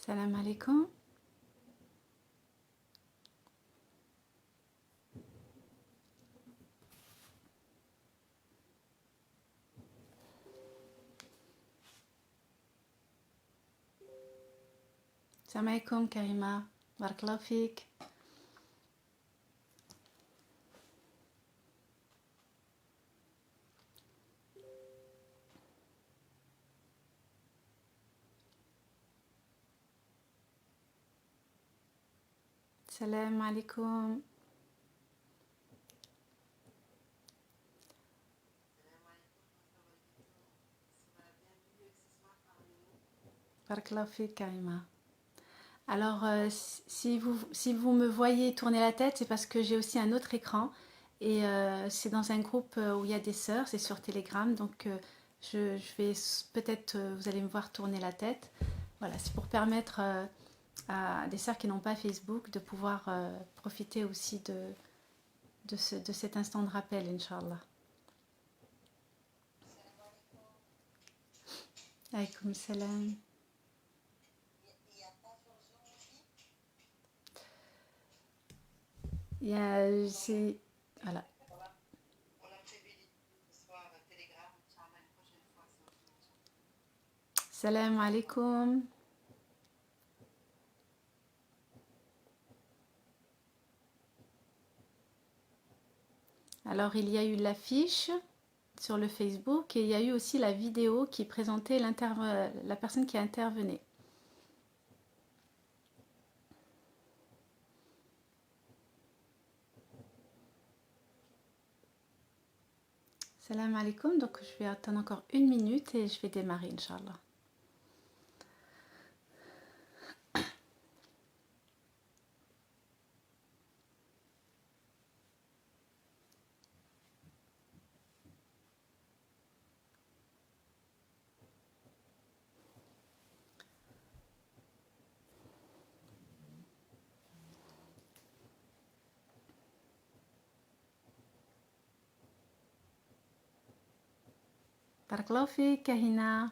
Salam alaikum. Salam alaikum Karima. Barakallahu fik. Salam alaikum. Barakallahu fik Karima. Alors, si vous me voyez tourner la tête, c'est parce que j'ai aussi un autre écran. Et c'est dans un groupe où il y a des sœurs, c'est sur Telegram. Donc, je vais peut-être, vous allez me voir tourner la tête. Voilà, c'est pour permettre à des sœurs qui n'ont pas Facebook de pouvoir profiter aussi de cet instant de rappel, Inch'Allah. Alaykoum salam. Voilà. Salam alaikum. Alors, il y a eu l'affiche sur le Facebook et il y a eu aussi la vidéo qui présentait la personne qui intervenait. Salam alaikum. Donc, je vais attendre encore 1 minute et je vais démarrer, Inch'Allah. Barakallahu fik, Kahina.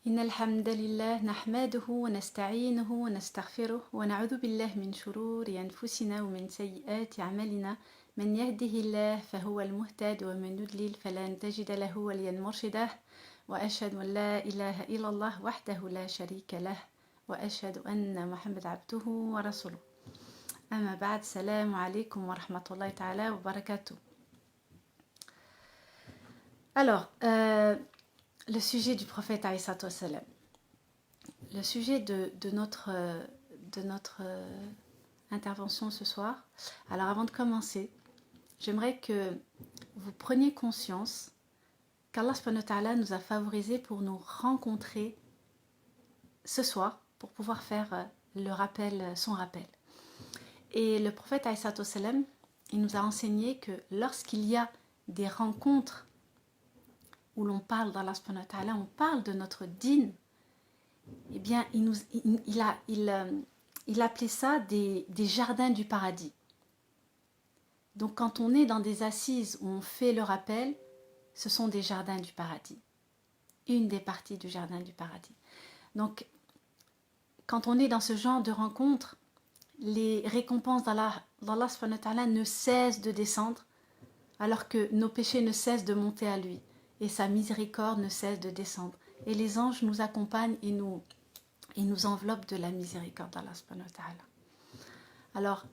إن الحمد لله نحمده ونستعينه ونستغفره ونعوذ بالله من شرور أنفسنا ومن سيئات أعمالنا من يهده الله فهو المهتد ومن يضلل فلن تجد له وليا مرشدا وأشهد أن لا إله إلا الله وحده لا شريك له وأشهد أن محمد عبده ورسوله أما بعد السلام عليكم ورحمة الله تعالى وبركاته. Alors, le sujet du prophète alayhi salatu wassalam. Le sujet de notre intervention ce soir. Alors avant de commencer, j'aimerais que vous preniez conscience qu'Allah subhanahu wa ta'ala nous a favorisés pour nous rencontrer ce soir pour pouvoir faire son rappel. Et le prophète alayhi salatu wassalam, il nous a enseigné que lorsqu'il y a des rencontres où l'on parle d'Allah subhanahu wa ta'ala, on parle de notre dîn, eh bien il appelait ça des jardins du paradis. Donc quand on est dans des assises où on fait le rappel, ce sont des jardins du paradis. Une des parties du jardin du paradis. Donc quand on est dans ce genre de rencontre, les récompenses d'Allah subhanahu wa ta'ala ne cessent de descendre, alors que nos péchés ne cessent de monter à lui. Et sa miséricorde ne cesse de descendre. Et les anges nous accompagnent et nous enveloppent de la miséricorde d'Allah subhanahu wa ta'ala. Alors,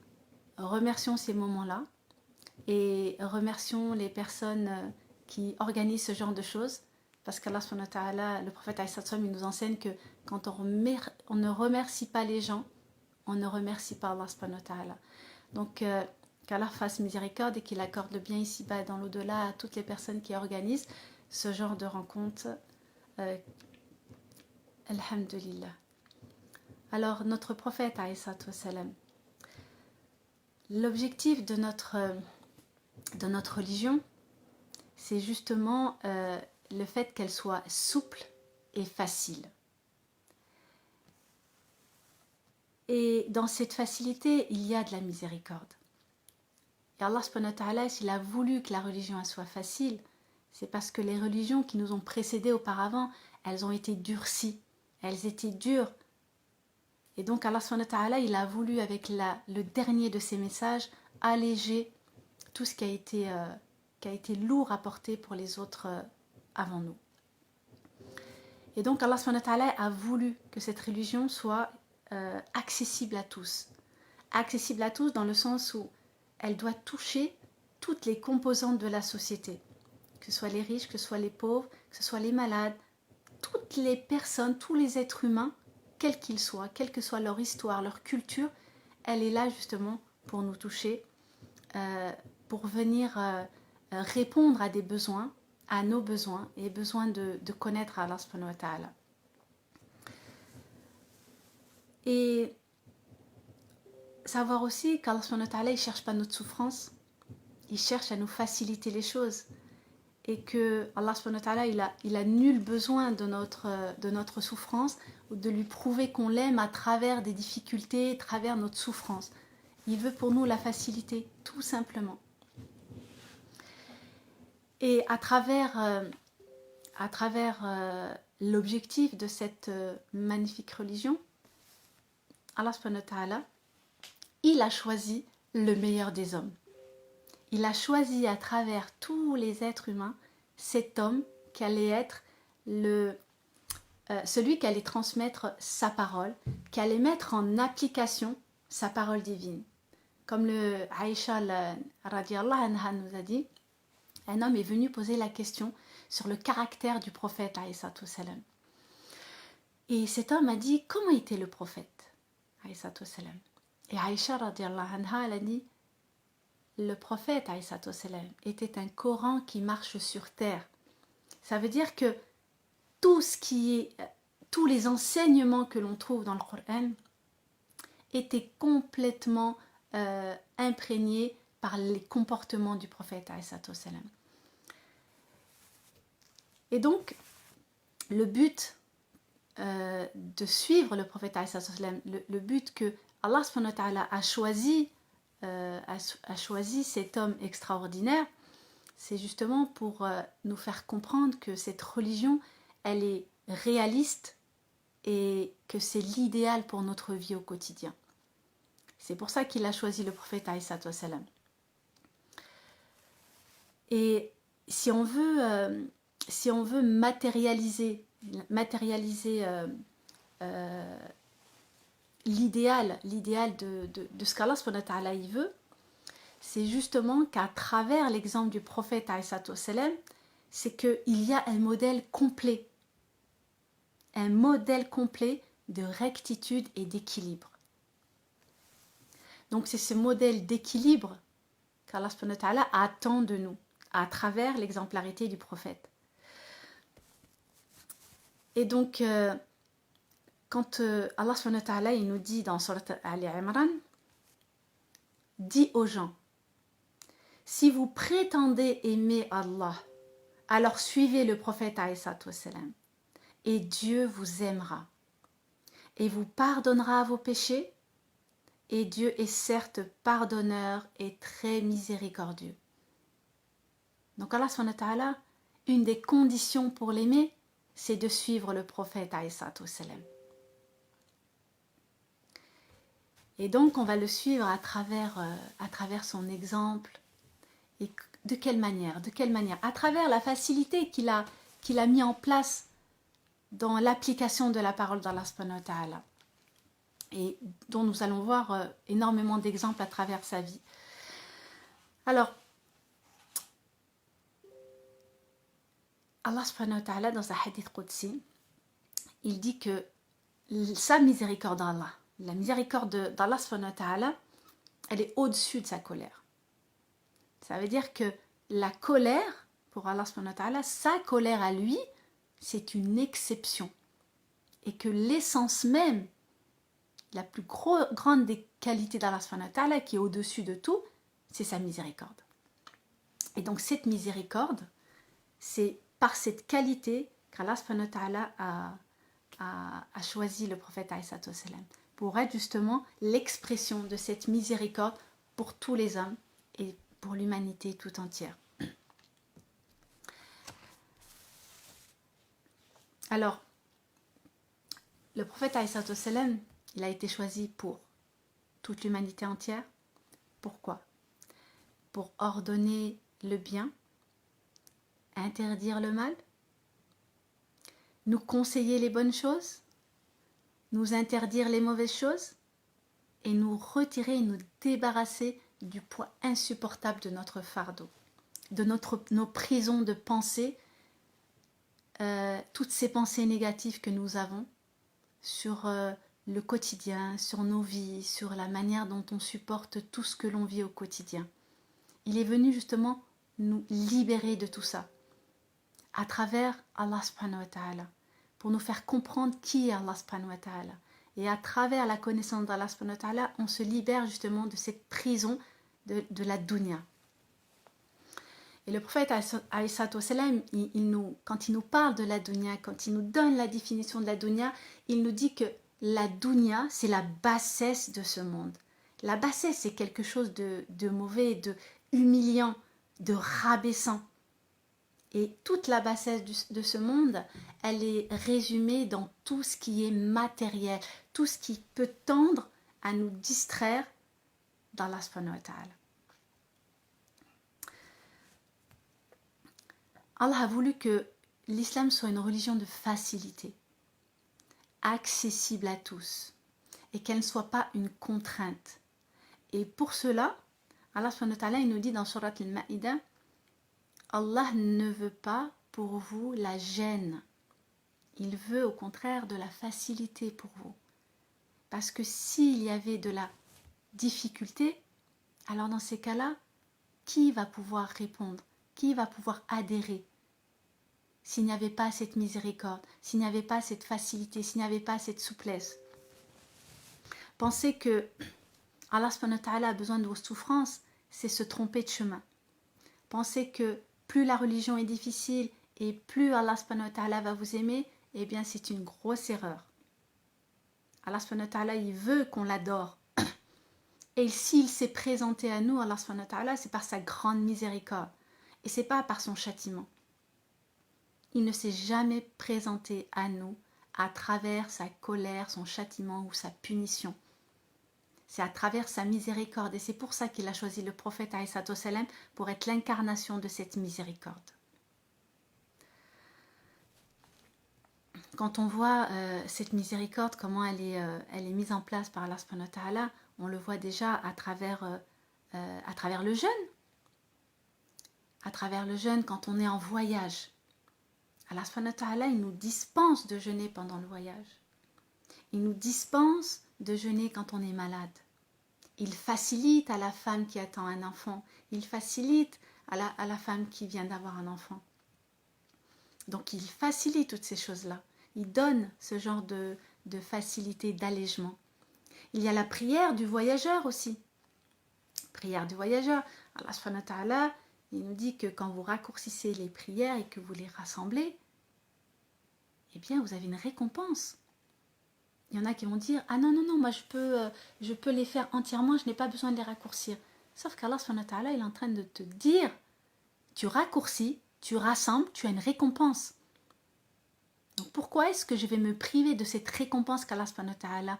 remercions ces moments-là et remercions les personnes qui organisent ce genre de choses, parce qu'Allah subhanahu wa ta'ala, le prophète alayhi salatu wassalam, il nous enseigne que quand on ne remercie pas les gens, on ne remercie pas Allah subhanahu wa ta'ala. Donc, qu'Allah fasse miséricorde et qu'il accorde le bien ici-bas et dans l'au-delà à toutes les personnes qui organisent ce genre de rencontre. Alhamdulillah. Alors, notre prophète, alayhi salatu wassalam, l'objectif de notre religion, c'est justement le fait qu'elle soit souple et facile. Et dans cette facilité, il y a de la miséricorde. Et Allah subhanahu wa ta'ala, s'il a voulu que la religion elle soit facile, c'est parce que les religions qui nous ont précédés auparavant, elles ont été durcies, elles étaient dures. Et donc Allah subhanahu wa ta'ala, il a voulu avec le dernier de ses messages alléger tout ce qui a été lourd à porter pour les autres avant nous. Et donc Allah subhanahu wa ta'ala a voulu que cette religion soit accessible à tous. Accessible à tous dans le sens où elle doit toucher toutes les composantes de la société, que ce soit les riches, que ce soit les pauvres, que ce soit les malades, toutes les personnes, tous les êtres humains, quels qu'ils soient, quelle que soit leur histoire, leur culture, elle est là justement pour nous toucher, pour venir répondre à des besoins, à nos besoins et besoin de connaître Allah subhanahu wa ta'ala. Et savoir aussi qu'Allah subhanahu wa ta'ala, il ne cherche pas notre souffrance, il cherche à nous faciliter les choses. Et que Allah subhanahu wa ta'ala, il a nul besoin de notre souffrance ou de lui prouver qu'on l'aime à travers des difficultés, à travers notre souffrance. Il veut pour nous la facilité, tout simplement. Et à travers l'objectif de cette magnifique religion, Allah subhanahu wa ta'ala, il a choisi le meilleur des hommes. Il a choisi à travers tous les êtres humains cet homme qui allait être celui qui allait transmettre sa parole, qui allait mettre en application sa parole divine. Comme le Aïcha radiallahu anha nous a dit, un homme est venu poser la question sur le caractère du prophète alayhi salam. Et cet homme a dit, comment était le prophète alayhi salam? Et Aïcha radiallahu anha, elle a dit, le prophète alayhi salam était un Coran qui marche sur terre. Ça veut dire que tous les enseignements que l'on trouve dans le Coran étaient complètement imprégnés par les comportements du prophète alayhi salam. Et donc, le but de suivre le prophète alayhi salam, le but que Allah subhanahu wa ta'ala a choisi cet homme extraordinaire, c'est justement pour nous faire comprendre que cette religion, elle est réaliste et que c'est l'idéal pour notre vie au quotidien. C'est pour ça qu'il a choisi le prophète alayhi salam. Et si on veut matérialiser l'idéal de ce qu'Allah subhanahu wa ta'ala il veut, c'est justement qu'à travers l'exemple du prophète alayhi salam, c'est qu'il y a un modèle complet de rectitude et d'équilibre. Donc c'est ce modèle d'équilibre qu'Allah subhanahu wa ta'ala attend de nous à travers l'exemplarité du prophète. Et donc quand Allah subhanahu wa ta'ala il nous dit dans Surat Ali Imran, dit aux gens, si vous prétendez aimer Allah, alors suivez le prophète alayhi salam, et Dieu vous aimera et vous pardonnera vos péchés, et Dieu est certes pardonneur et très miséricordieux. Donc Allah subhanahu wa ta'ala, une des conditions pour l'aimer, c'est de suivre le prophète alayhi salam. Et donc on va le suivre à travers son exemple. Et de quelle manière? À travers la facilité qu'il a mis en place dans l'application de la parole d'Allah subhanahu wa ta'ala, et dont nous allons voir énormément d'exemples à travers sa vie. Alors, Allah subhanahu wa ta'ala, dans un hadith qudsi, il dit que sa miséricorde d'Allah, la miséricorde d'Allah subhanahu wa ta'ala, elle est au-dessus de sa colère. Ça veut dire que la colère, pour Allah subhanahu wa ta'ala, sa colère à lui, c'est une exception. Et que l'essence même, la plus grande des qualités d'Allah subhanahu wa ta'ala, qui est au-dessus de tout, c'est sa miséricorde. Et donc cette miséricorde, c'est par cette qualité qu'Allah subhanahu wa ta'ala a choisi le prophète alayhi salam pour être justement l'expression de cette miséricorde pour tous les hommes et pour l'humanité tout entière. Alors, le prophète alayhi salatu wassalam, il a été choisi pour toute l'humanité entière. Pourquoi? Pour ordonner le bien, interdire le mal, nous conseiller les bonnes choses, nous interdire les mauvaises choses et nous retirer et nous débarrasser du poids insupportable de notre fardeau, de nos prisons de pensée, toutes ces pensées négatives que nous avons sur le quotidien, sur nos vies, sur la manière dont on supporte tout ce que l'on vit au quotidien. Il est venu justement nous libérer de tout ça à travers Allah subhanahu wa ta'ala, pour nous faire comprendre qui est Allah subhanahu wa ta'ala. Et à travers la connaissance d'Allah subhanahu wa ta'ala, on se libère justement de cette prison de la dunya. Et le prophète alayhi salatu wassalam, quand il nous parle de la dunya, quand il nous donne la définition de la dunya, il nous dit que la dunya, c'est la bassesse de ce monde. La bassesse, c'est quelque chose de mauvais, de humiliant, de rabaissant. Et toute la bassesse de ce monde, elle est résumée dans tout ce qui est matériel, tout ce qui peut tendre à nous distraire d'Allah subhanahu wa ta'ala. Allah a voulu que l'islam soit une religion de facilité, accessible à tous, et qu'elle ne soit pas une contrainte. Et pour cela, Allah subhanahu wa ta'ala, il nous dit dans Surat al-Ma'idah, Allah ne veut pas pour vous la gêne. Il veut au contraire de la facilité pour vous. Parce que s'il y avait de la difficulté, alors dans ces cas-là, qui va pouvoir répondre? Qui va pouvoir adhérer? S'il n'y avait pas cette miséricorde, s'il n'y avait pas cette facilité, s'il n'y avait pas cette souplesse. Pensez que Allah subhanahu wa ta'ala a besoin de vos souffrances, c'est se tromper de chemin. Pensez que plus la religion est difficile et plus Allah subhanahu wa ta'ala va vous aimer, eh bien c'est une grosse erreur. Allah subhanahu wa ta'ala, il veut qu'on l'adore. Et s'il s'est présenté à nous, Allah subhanahu wa ta'ala, c'est par sa grande miséricorde. Et c'est pas par son châtiment. Il ne s'est jamais présenté à nous à travers sa colère, son châtiment ou sa punition. C'est à travers sa miséricorde. Et c'est pour ça qu'il a choisi le prophète alayhi salatu wassalam pour être l'incarnation de cette miséricorde. Quand on voit cette miséricorde, comment elle est mise en place par Allah subhanahu wa ta'ala, on le voit déjà à travers le jeûne. À travers le jeûne, quand on est en voyage. Allah subhanahu wa ta'ala, il nous dispense de jeûner pendant le voyage. Il nous dispense de jeûner quand on est malade. Il facilite à la femme qui attend un enfant. Il facilite à la femme qui vient d'avoir un enfant. Donc il facilite toutes ces choses-là. Il donne ce genre de facilité, d'allègement. Il y a la prière du voyageur aussi. Prière du voyageur. Allah subhanahu wa ta'ala, il nous dit que quand vous raccourcissez les prières et que vous les rassemblez, eh bien vous avez une récompense. Il y en a qui vont dire, ah non, moi je peux les faire entièrement, je n'ai pas besoin de les raccourcir. Sauf qu'Allah subhanahu wa ta'ala, il est en train de te dire, tu raccourcis, tu rassembles, tu as une récompense. Donc pourquoi est-ce que je vais me priver de cette récompense qu'Allah subhanahu wa ta'ala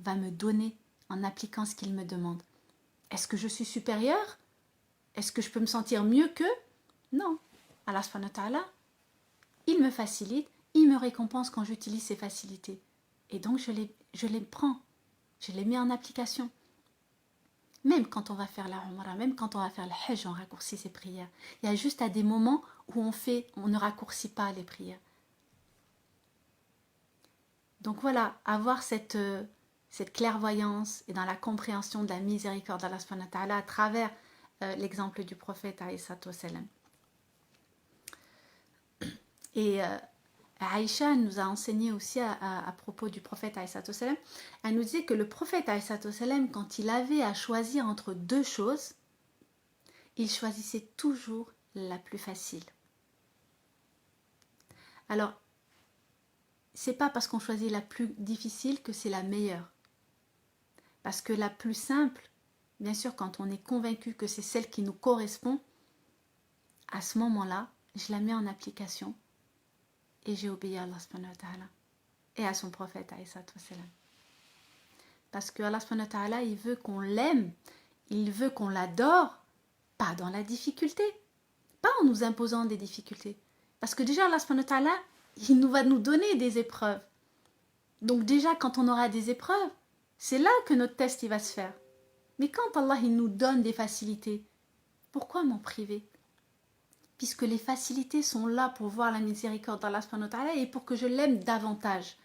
va me donner en appliquant ce qu'il me demande? Est-ce que je suis supérieure? Est-ce que je peux me sentir mieux qu'eux? Non. Allah subhanahu wa ta'ala, il me facilite, il me récompense quand j'utilise ces facilités. Et donc je les prends, je les mets en application. Même quand on va faire la Umrah, même quand on va faire le Hajj, on raccourcit ses prières. Il y a juste à des moments où on ne raccourcit pas les prières. Donc voilà, avoir cette clairvoyance et dans la compréhension de la miséricorde d'Allah subhanahu wa ta'ala à travers l'exemple du prophète alayhi salatu wassalam. Et Aïcha nous a enseigné aussi à propos du prophète alayhi salatu wassalam. Elle nous disait que le prophète alayhi salatu wassalam, quand il avait à choisir entre deux choses, il choisissait toujours la plus facile. Alors, c'est pas parce qu'on choisit la plus difficile que c'est la meilleure. Parce que la plus simple bien sûr quand on est convaincu que c'est celle qui nous correspond, à ce moment-là, je la mets en application et j'ai obéi à Allah subhanahu wa ta'ala et à son prophète alayhi salatu wassalam. Parce que Allah subhanahu wa ta'ala, il veut qu'on l'aime, il veut qu'on l'adore, pas dans la difficulté, pas en nous imposant des difficultés. Parce que déjà Allah subhanahu wa ta'ala, il va nous donner des épreuves. Donc déjà quand on aura des épreuves, c'est là que notre test il va se faire. Mais quand Allah il nous donne des facilités, pourquoi m'en priver? Puisque les facilités sont là pour voir la miséricorde d'Allah subhanahu wa ta'ala et pour que je l'aime davantage.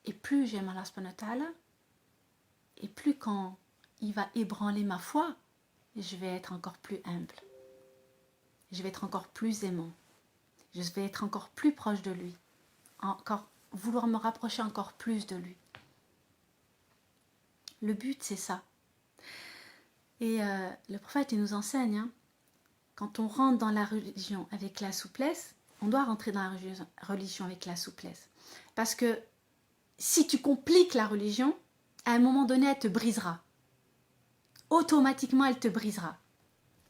Et plus j'aime Allah subhanahu wa ta'ala, et plus quand il va ébranler ma foi, je vais être encore plus humble. Je vais être encore plus aimant. Je vais être encore plus proche de lui. Encore vouloir me rapprocher encore plus de lui. Le but, c'est ça. Et le prophète, il nous enseigne, hein, quand on rentre dans la religion avec la souplesse, on doit rentrer dans la religion avec la souplesse. Parce que si tu compliques la religion, à un moment donné, elle te brisera. Automatiquement, elle te brisera.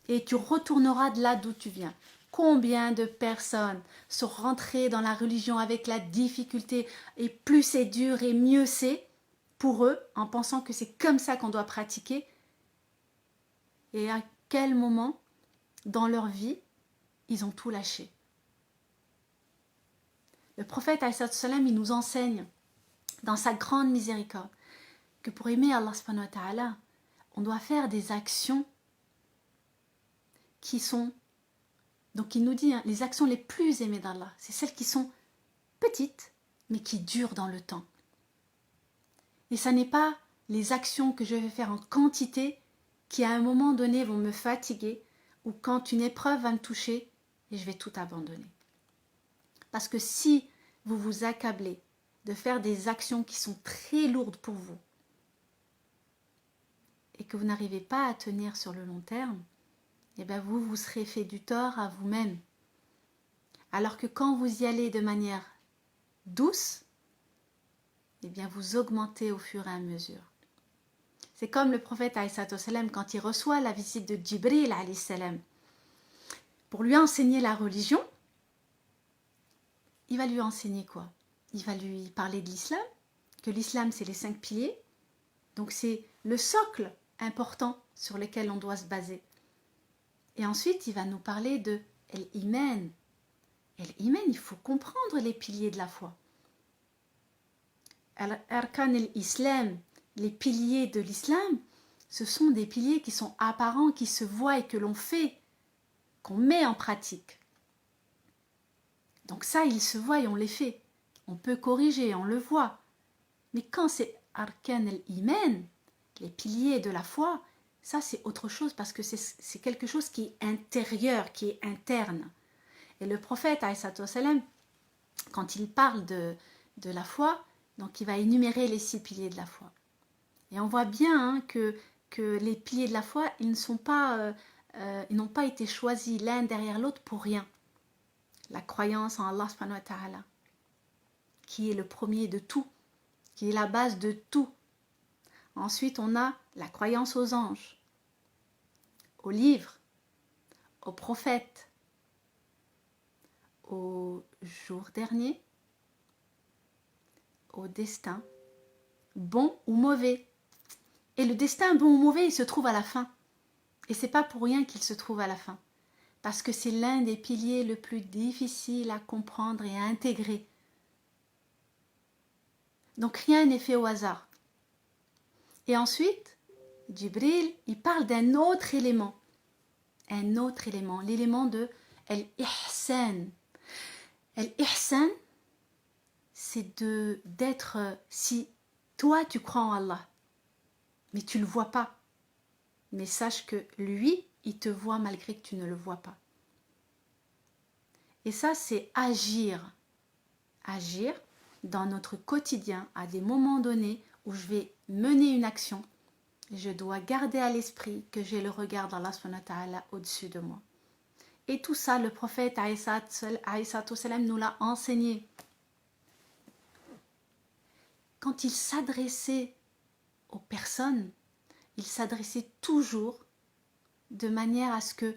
Et tu retourneras de là d'où tu viens. Combien de personnes sont rentrées dans la religion avec la difficulté et plus c'est dur et mieux c'est pour eux, en pensant que c'est comme ça qu'on doit pratiquer. Et à quel moment dans leur vie, ils ont tout lâché. Le prophète alayhi salam, il nous enseigne dans sa grande miséricorde que pour aimer Allah subhanahu wa ta'ala, on doit faire des actions qui sont, donc il nous dit, hein, les actions les plus aimées d'Allah, c'est celles qui sont petites, mais qui durent dans le temps. Et ça n'est pas les actions que je vais faire en quantité qui à un moment donné vont me fatiguer ou quand une épreuve va me toucher et je vais tout abandonner. Parce que si vous vous accablez de faire des actions qui sont très lourdes pour vous et que vous n'arrivez pas à tenir sur le long terme, eh bien vous serez fait du tort à vous-même. Alors que quand vous y allez de manière douce, eh bien vous augmentez au fur et à mesure. C'est comme le prophète alayhi salam quand il reçoit la visite de Djibril alayhi salam pour lui enseigner la religion. Il va lui enseigner quoi? Il va lui parler de l'islam, que l'islam c'est les 5 piliers, donc c'est le socle important sur lequel on doit se baser. Et ensuite il va nous parler de l'iman. Et l'iman, il faut comprendre les piliers de la foi. Arkan al-Islam, les piliers de l'islam, ce sont des piliers qui sont apparents, qui se voient et que l'on fait, qu'on met en pratique. Donc ça, ils se voient et on les fait. On peut corriger, on le voit. Mais quand c'est Arkan al-Iman, les piliers de la foi, ça c'est autre chose parce que c'est quelque chose qui est intérieur, qui est interne. Et le prophète, alayhi salam, quand il parle de la foi, donc il va énumérer les 6 piliers de la foi. Et on voit bien hein, que les piliers de la foi, ils n'ont pas été choisis l'un derrière l'autre pour rien. La croyance en Allah subhanahu wa ta'ala, qui est le premier de tout, qui est la base de tout. Ensuite, on a la croyance aux anges, aux livres, aux prophètes, au jour dernier, au destin, bon ou mauvais. Et le destin bon ou mauvais, il se trouve à la fin. Et c'est pas pour rien qu'il se trouve à la fin. Parce que c'est l'un des piliers le plus difficile à comprendre et à intégrer. Donc rien n'est fait au hasard. Et ensuite, Djibril, il parle d'un autre élément. Un autre élément, l'élément de Al-Ihsan. Al-Ihsan, c'est d'être, si toi tu crois en Allah, mais tu ne le vois pas, mais sache que lui, il te voit malgré que tu ne le vois pas. Et ça, c'est agir dans notre quotidien à des moments donnés où je vais mener une action. Je dois garder à l'esprit que j'ai le regard d'Allah subhanahu wa ta'ala au-dessus de moi. Et tout ça, le prophète alayhi salam nous l'a enseigné. Quand il s'adressait aux personnes, il s'adressait toujours de manière à ce que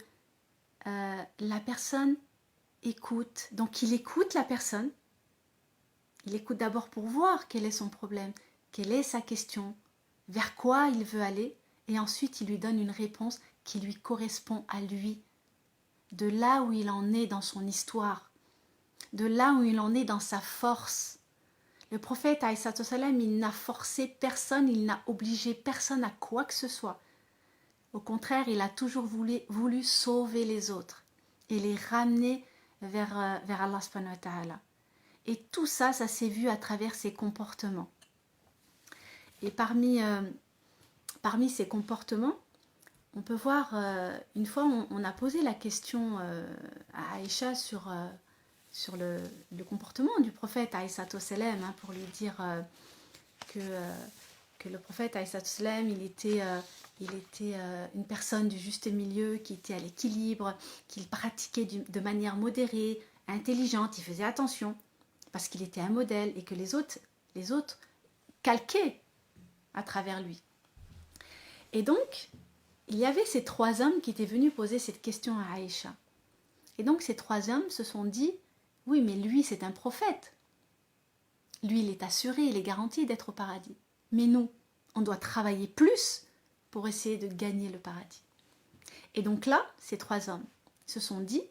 la personne écoute. Donc il écoute la personne. Il écoute d'abord pour voir quel est son problème, quelle est sa question, vers quoi il veut aller, et ensuite il lui donne une réponse qui lui correspond à lui, de là où il en est dans son histoire, de là où il en est dans sa force. Le prophète, alayhi salam, il n'a forcé personne, il n'a obligé personne à quoi que ce soit. Au contraire, il a toujours voulu sauver les autres et les ramener vers Allah subhanahu wa ta'ala. Et tout ça, ça s'est vu à travers ses comportements. Et parmi ces comportements, on peut voir, une fois on a posé la question à Aïcha sur le comportement du prophète alayhi salam, hein, pour lui dire que le prophète alayhi salam, il était une personne du juste milieu, qui était à l'équilibre, qu'il pratiquait de manière modérée, intelligente, il faisait attention, parce qu'il était un modèle et que les autres calquaient à travers lui. Et donc, il y avait ces 3 hommes qui étaient venus poser cette question à Aïcha. Et donc, ces 3 hommes se sont dit, oui, mais lui, c'est un prophète. Lui, il est assuré, il est garanti d'être au paradis. Mais nous, on doit travailler plus pour essayer de gagner le paradis. Et donc là, ces 3 hommes se sont dit,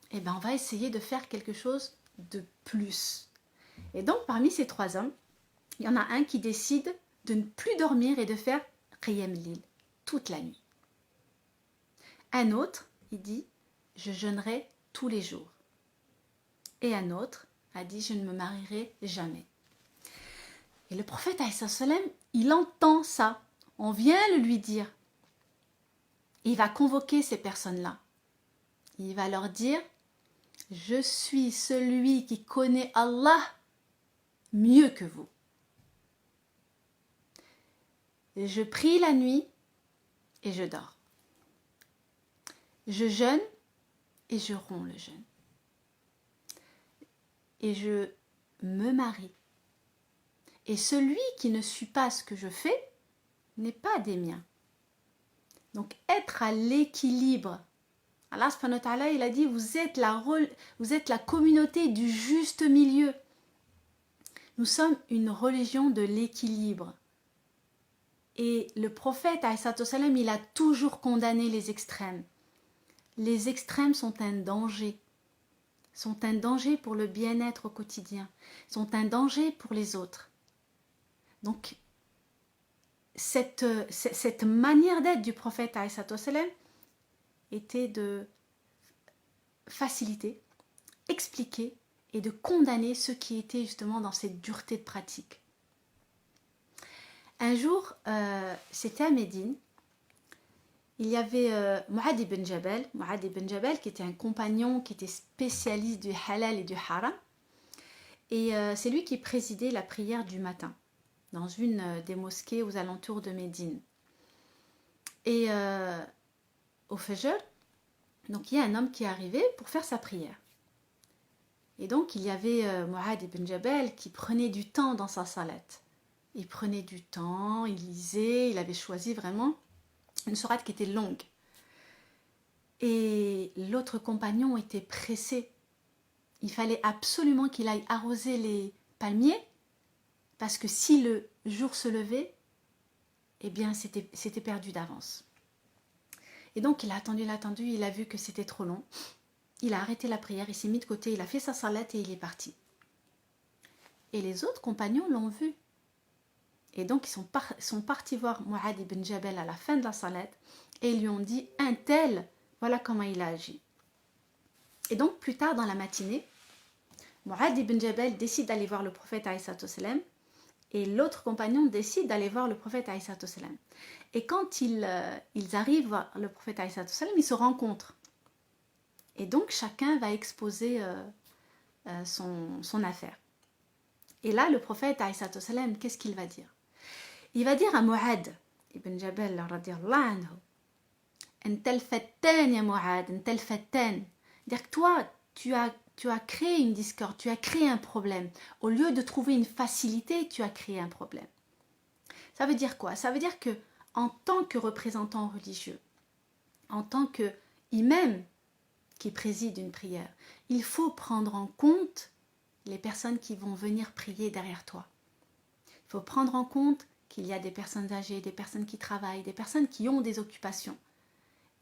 eh ben, on va essayer de faire quelque chose de plus. Et donc, parmi ces 3 hommes, il y en a un qui décide de ne plus dormir et de faire Qiyam al-Layl toute la nuit. Un autre, il dit, je jeûnerai tous les jours. Et un autre a dit, je ne me marierai jamais. Et le prophète, alayhi salam, il entend ça. On vient le lui dire. Il va convoquer ces personnes-là. Il va leur dire, je suis celui qui connaît Allah mieux que vous. Je prie la nuit et je dors. Je jeûne et je romps le jeûne. Et je me marie. Et celui qui ne suit pas ce que je fais n'est pas des miens. Donc être à l'équilibre. Allah subhanahu wa ta'ala, il a dit, vous êtes la communauté du juste milieu. Nous sommes une religion de l'équilibre. Et le prophète, alayhi salam, il a toujours condamné les extrêmes. Les extrêmes sont un danger. Sont un danger pour le bien-être au quotidien. Sont un danger pour les autres. Donc, cette manière d'être du prophète alayhi salam était de faciliter, expliquer et de condamner ceux qui étaient justement dans cette dureté de pratique. Un jour, c'était à Médine, il y avait Mu'adh ibn Jabal qui était un compagnon qui était spécialiste du halal et du haram, et c'est lui qui présidait la prière du matin dans une des mosquées aux alentours de Médine. Et au Fajr, donc il y a un homme qui est arrivé pour faire sa prière. Et donc il y avait Mu'adh ibn Jabal qui prenait du temps dans sa salate. Il prenait du temps, il lisait, il avait choisi vraiment une sourate qui était longue. Et l'autre compagnon était pressé. Il fallait absolument qu'il aille arroser les palmiers, parce que si le jour se levait, eh bien c'était perdu d'avance. Et donc il a attendu, il a vu que c'était trop long. Il a arrêté la prière, il s'est mis de côté, il a fait sa salate et il est parti. Et les autres compagnons l'ont vu. Et donc ils sont partis voir Mu'adh ibn Jabal à la fin de la salate et ils lui ont dit, un tel, voilà comment il a agi. Et donc plus tard dans la matinée, Mu'adh ibn Jabal décide d'aller voir le prophète alayhi salam et l'autre compagnon décide d'aller voir le prophète alayhi salam. Et quand ils arrivent voir le prophète alayhi salam, ils se rencontrent. Et donc chacun va exposer son affaire. Et là, le prophète alayhi salam, qu'est-ce qu'il va dire? Il va dire à Mu'adh ibn Jabal radiyallahu anhu, Antal fattan ya Mu'adh, Antal fattan. Dire que toi, tu as créé une discorde, tu as créé un problème. Au lieu de trouver une facilité, tu as créé un problème. Ça veut dire quoi? Ça veut dire que en tant que représentant religieux, en tant que imam qui préside une prière, il faut prendre en compte les personnes qui vont venir prier derrière toi. Il faut prendre en compte qu'il y a des personnes âgées, des personnes qui travaillent, des personnes qui ont des occupations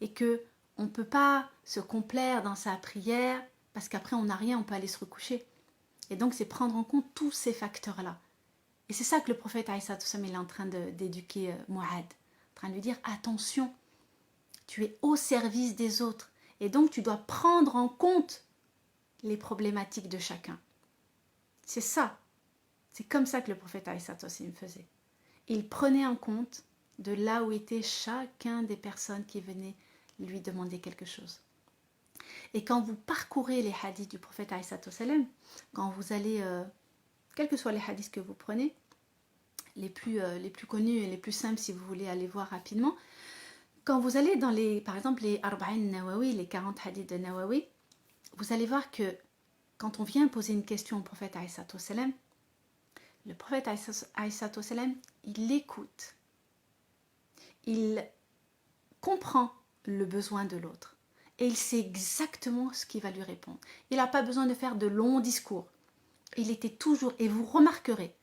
et que on ne peut pas se complaire dans sa prière parce qu'après on n'a rien, on peut aller se recoucher. Et donc c'est prendre en compte tous ces facteurs-là. Et c'est ça que le prophète Aïssa est en train d'éduquer Mu'ad, en train de lui dire attention, tu es au service des autres et donc tu dois prendre en compte les problématiques de chacun. C'est ça. C'est comme ça que le prophète Aïssa faisait. Il prenait en compte de là où était chacun des personnes qui venaient lui demander quelque chose. Et quand vous parcourez les hadiths du prophète Aïssa, quand vous allez, quels que soient les hadiths que vous prenez, les plus connus et les plus simples si vous voulez aller voir rapidement, quand vous allez dans par exemple les Arba'in Nawawi, les 40 hadiths de Nawawi, vous allez voir que quand on vient poser une question au prophète Aïssa, le prophète Aïssa, il écoute, il comprend le besoin de l'autre et il sait exactement ce qu'il va lui répondre. Il n'a pas besoin de faire de longs discours. Il était toujours, et vous remarquerez,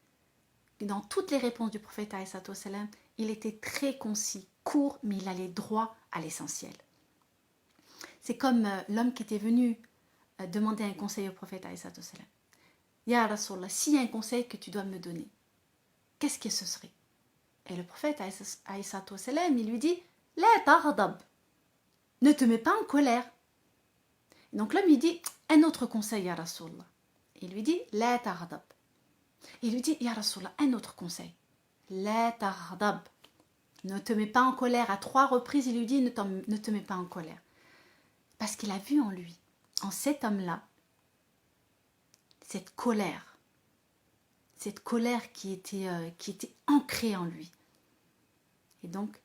dans toutes les réponses du prophète Aïssa, il était très concis, court, mais il allait droit à l'essentiel. C'est comme l'homme qui était venu demander un conseil au prophète Aïssa. Ya Rasulallah, s'il y a un conseil que tu dois me donner, qu'est-ce que ce serait? Et le prophète Aïssa, il lui dit La taghdab, ne te mets pas en colère. Et donc l'homme il dit un autre conseil, Ya Rasulallah. Il lui dit La taghdab. Il lui dit Ya Rasulallah, un autre conseil. La taghdab, ne te mets pas en colère. À 3 reprises, il lui dit ne te mets pas en colère. Parce qu'il a vu en lui, en cet homme-là, cette colère qui était ancrée en lui. Et donc,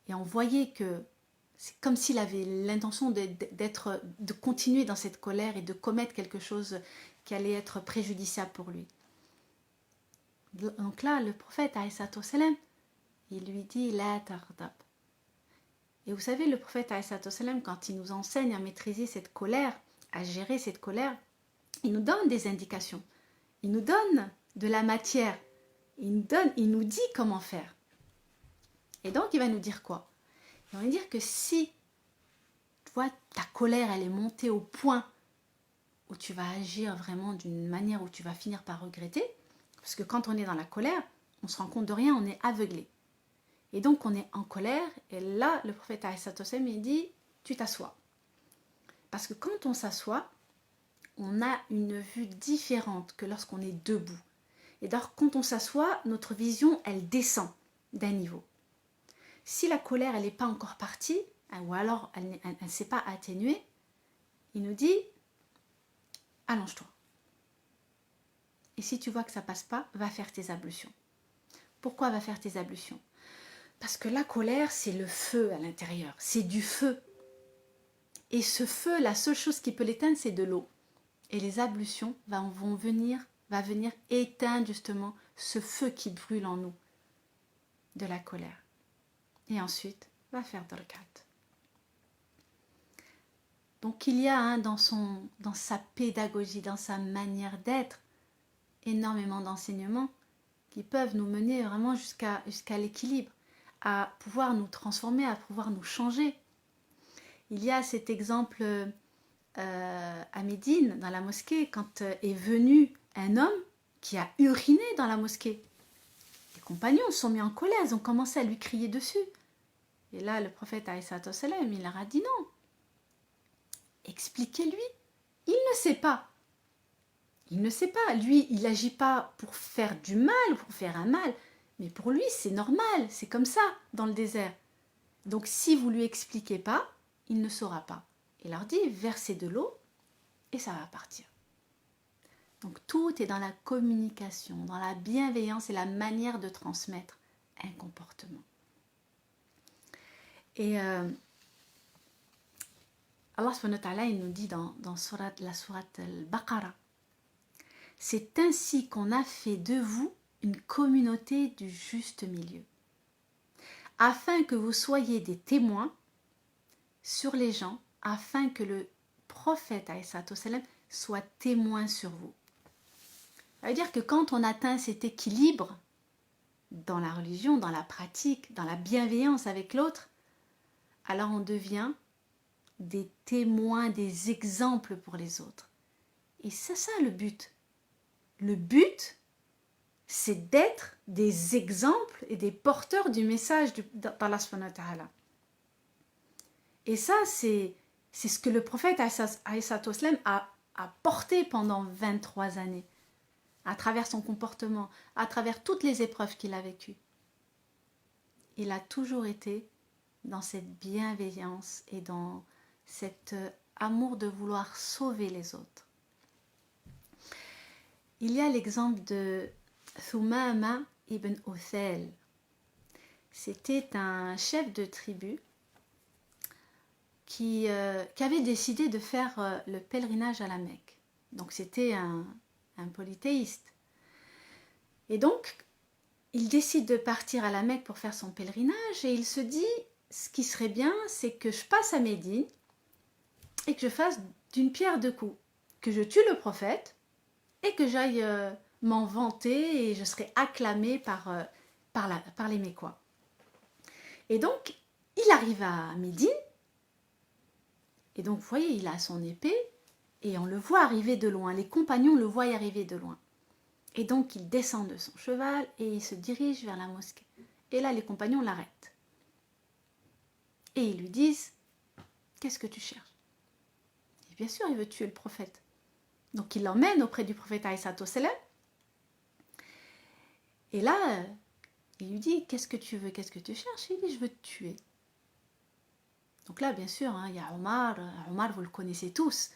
on voyait que c'est comme s'il avait l'intention de continuer dans cette colère et de commettre quelque chose qui allait être préjudiciable pour lui. Donc là, le prophète, il lui dit La taghdab. Et vous savez, le prophète, quand il nous enseigne à maîtriser cette colère, à gérer cette colère, il nous donne des indications. Il nous donne de la matière. Il nous dit comment faire. Et donc, il va nous dire quoi? Il va nous dire que si, tu vois, ta colère, elle est montée au point où tu vas agir vraiment d'une manière où tu vas finir par regretter, parce que quand on est dans la colère, on se rend compte de rien, on est aveuglé. Et donc, on est en colère, et là, le prophète il dit, tu t'assois. Parce que quand on s'assoit, on a une vue différente que lorsqu'on est debout. Et donc, quand on s'assoit, notre vision, elle descend d'un niveau. Si la colère, elle n'est pas encore partie, ou alors elle ne s'est pas atténuée, il nous dit, allonge-toi. Et si tu vois que ça ne passe pas, va faire tes ablutions. Pourquoi va faire tes ablutions? Parce que la colère, c'est le feu à l'intérieur. C'est du feu. Et ce feu, la seule chose qui peut l'éteindre, c'est de l'eau. Et les ablutions va venir éteindre justement ce feu qui brûle en nous de la colère. Et ensuite, va faire dorkat. Donc il y a dans sa pédagogie, dans sa manière d'être, énormément d'enseignements qui peuvent nous mener vraiment jusqu'à l'équilibre, à pouvoir nous transformer, à pouvoir nous changer. Il y a cet exemple à Médine, dans la mosquée, quand est venu un homme qui a uriné dans la mosquée. Les compagnons se sont mis en colère, ils ont commencé à lui crier dessus. Et là, le prophète il leur a dit non. Expliquez-lui. Il ne sait pas. Il ne sait pas. Lui, il n'agit pas pour faire du mal ou pour faire un mal. Mais pour lui, c'est normal. C'est comme ça dans le désert. Donc, si vous ne lui expliquez pas, il ne saura pas. Il leur dit, versez de l'eau et ça va partir. Donc, tout est dans la communication, dans la bienveillance et la manière de transmettre un comportement. Et Allah subhanahu wa ta'ala, il nous dit dans la sourate Al-Baqarah, c'est ainsi qu'on a fait de vous une communauté du juste milieu. afin que vous soyez des témoins sur les gens, afin que le prophète alayhi salam soit témoin sur vous. Ça veut dire que quand on atteint cet équilibre dans la religion, dans la pratique, dans la bienveillance avec l'autre, alors on devient des témoins, des exemples pour les autres. Et c'est ça le but. Le but, c'est d'être des exemples et des porteurs du message d'Allah subhanahu wa ta'ala. Et ça, c'est ce que le prophète a porté pendant 23 années, à travers son comportement, à travers toutes les épreuves qu'il a vécues. Il a toujours été dans cette bienveillance et dans cet amour de vouloir sauver les autres. Il y a l'exemple de Thumama ibn Uthal. C'était un chef de tribu qui avait décidé de faire le pèlerinage à la Mecque. Donc c'était un polythéiste. Et donc, il décide de partir à la Mecque pour faire son pèlerinage et il se dit, ce qui serait bien, c'est que je passe à Médine et que je fasse d'une pierre deux coups, que je tue le prophète et que j'aille m'en vanter et je serai acclamé par les Mécois. Et donc, il arrive à Médine et donc, vous voyez, il a son épée et on le voit arriver de loin. Les compagnons le voient arriver de loin. Et donc, il descend de son cheval et il se dirige vers la mosquée. Et là, les compagnons l'arrêtent. Et ils lui disent, qu'est-ce que tu cherches? Et bien sûr, il veut tuer le prophète. Donc, il l'emmène auprès du prophète alayhi salam. Et là, il lui dit, qu'est-ce que tu veux, qu'est-ce que tu cherches? Il dit, je veux te tuer. Donc là, bien sûr, il y a Omar, vous le connaissez tous.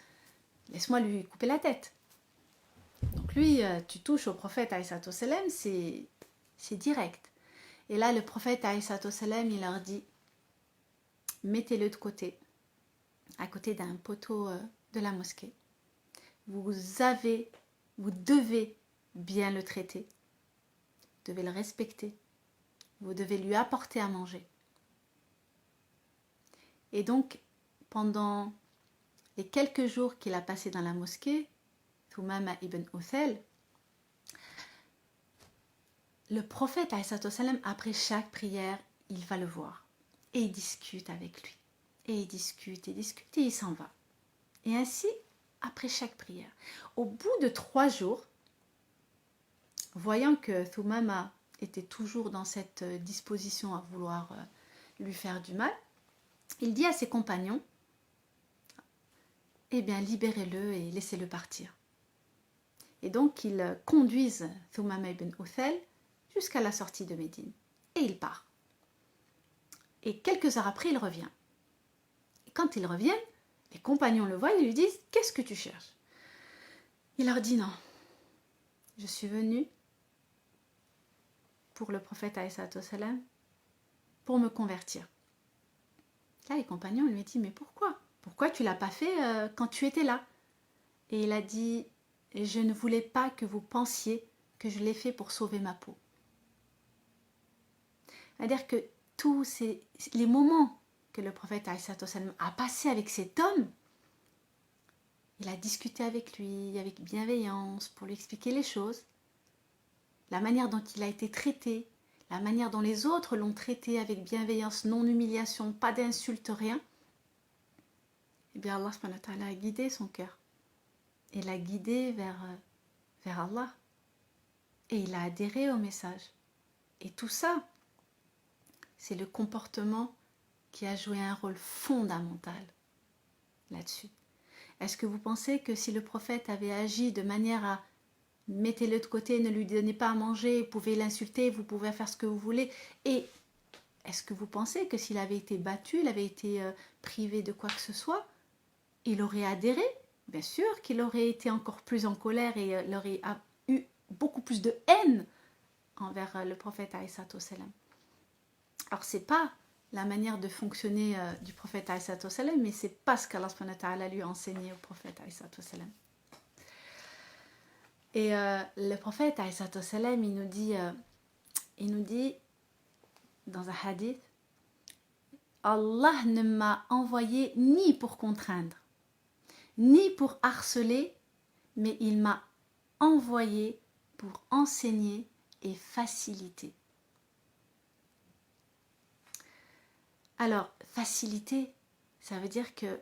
Laisse-moi lui couper la tête. Donc lui, tu touches au prophète alayhi salam, c'est direct. Et là, le prophète alayhi salam, il leur dit, mettez-le de côté, à côté d'un poteau de la mosquée. Vous devez bien le traiter, vous devez le respecter, vous devez lui apporter à manger. Et donc, pendant les quelques jours qu'il a passés dans la mosquée, Thumama ibn Uthal, le prophète alayhi salam, après chaque prière, il va le voir et il discute avec lui. Et il discute et il s'en va. Et ainsi, après chaque prière. Au bout de 3 jours, voyant que Thumama était toujours dans cette disposition à vouloir lui faire du mal, il dit à ses compagnons, eh bien, libérez-le et laissez-le partir. Et donc, ils conduisent Thumama ibn Uthal jusqu'à la sortie de Médine. Et il part. Et quelques heures après, il revient. Et quand il revient, les compagnons le voient et lui disent, qu'est-ce que tu cherches? Il leur dit, non, je suis venu pour le prophète alayhi salam, pour me convertir. Là, les compagnons lui disent, mais pourquoi? Pourquoi tu ne l'as pas fait quand tu étais là? Et il a dit, je ne voulais pas que vous pensiez que je l'ai fait pour sauver ma peau. C'est-à-dire que tous les moments que le prophète a passé avec cet homme, il a discuté avec lui, avec bienveillance, pour lui expliquer les choses, la manière dont il a été traité, la manière dont les autres l'ont traité avec bienveillance, non humiliation, pas d'insulte, rien. Eh bien Allah subhanahu wa ta'ala a guidé son cœur. Et l'a guidé vers Allah. Et il a adhéré au message. Et tout ça, c'est le comportement qui a joué un rôle fondamental là-dessus. Est-ce que vous pensez que si le prophète avait agi de manière à mettez-le de côté, ne lui donnez pas à manger, vous pouvez l'insulter, vous pouvez faire ce que vous voulez, et est-ce que vous pensez que s'il avait été battu, il avait été privé de quoi que ce soit, il aurait adhéré? Bien sûr qu'il aurait été encore plus en colère et il aurait eu beaucoup plus de haine envers le prophète alayhi salam. Alors c'est pas la manière de fonctionner du prophète alayhi salam, mais c'est pas ce qu'Allah subhanahu wa ta'ala lui a enseigné au prophète alayhi salam. Et le prophète alayhi salam, il nous dit dans un hadith, Allah ne m'a envoyé ni pour contraindre, ni pour harceler, mais il m'a envoyé pour enseigner et faciliter. Alors, faciliter, ça veut dire que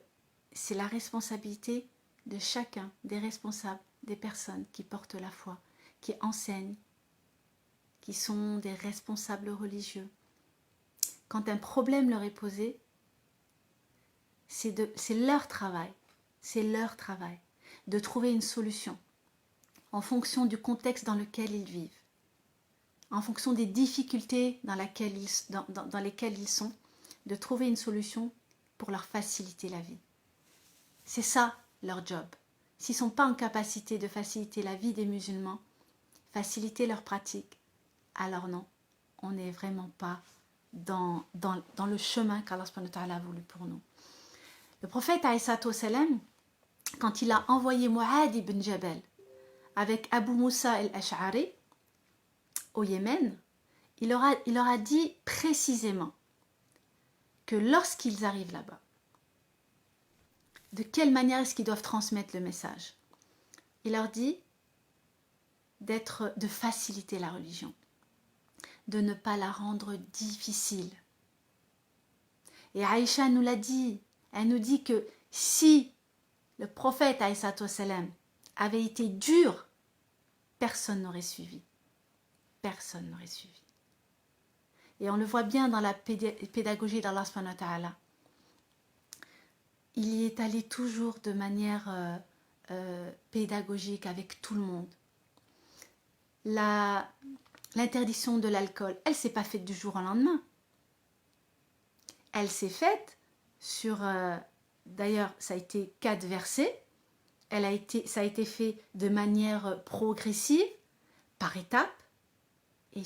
c'est la responsabilité de chacun des responsables, des personnes qui portent la foi, qui enseignent, qui sont des responsables religieux. Quand un problème leur est posé, c'est leur travail, de trouver une solution en fonction du contexte dans lequel ils vivent, en fonction des difficultés dans lesquelles ils sont, de trouver une solution pour leur faciliter la vie. C'est ça leur job. S'ils ne sont pas en capacité de faciliter la vie des musulmans, faciliter leur pratique, alors non, on n'est vraiment pas dans le chemin qu'Allah subhanahu wa ta'ala a voulu pour nous. Le prophète alayhi salatu wassalam, quand il a envoyé Mu'adh ibn Jabal avec Abu Moussa al-Ash'ari au Yémen, il leur a dit précisément que lorsqu'ils arrivent là-bas, de quelle manière est-ce qu'ils doivent transmettre le message? Il leur dit de faciliter la religion, de ne pas la rendre difficile. Et Aïcha nous l'a dit, elle nous dit que si le prophète alayhi salatu wassalam avait été dur, personne n'aurait suivi. Personne n'aurait suivi. Et on le voit bien dans la pédagogie d'Allah subhanahu wa ta'ala. Il y est allé toujours de manière pédagogique avec tout le monde. L'interdiction de l'alcool, elle ne s'est pas faite du jour au lendemain. Elle s'est faite sur... d'ailleurs, ça a été 4 versets. Ça a été fait de manière progressive, par étapes, et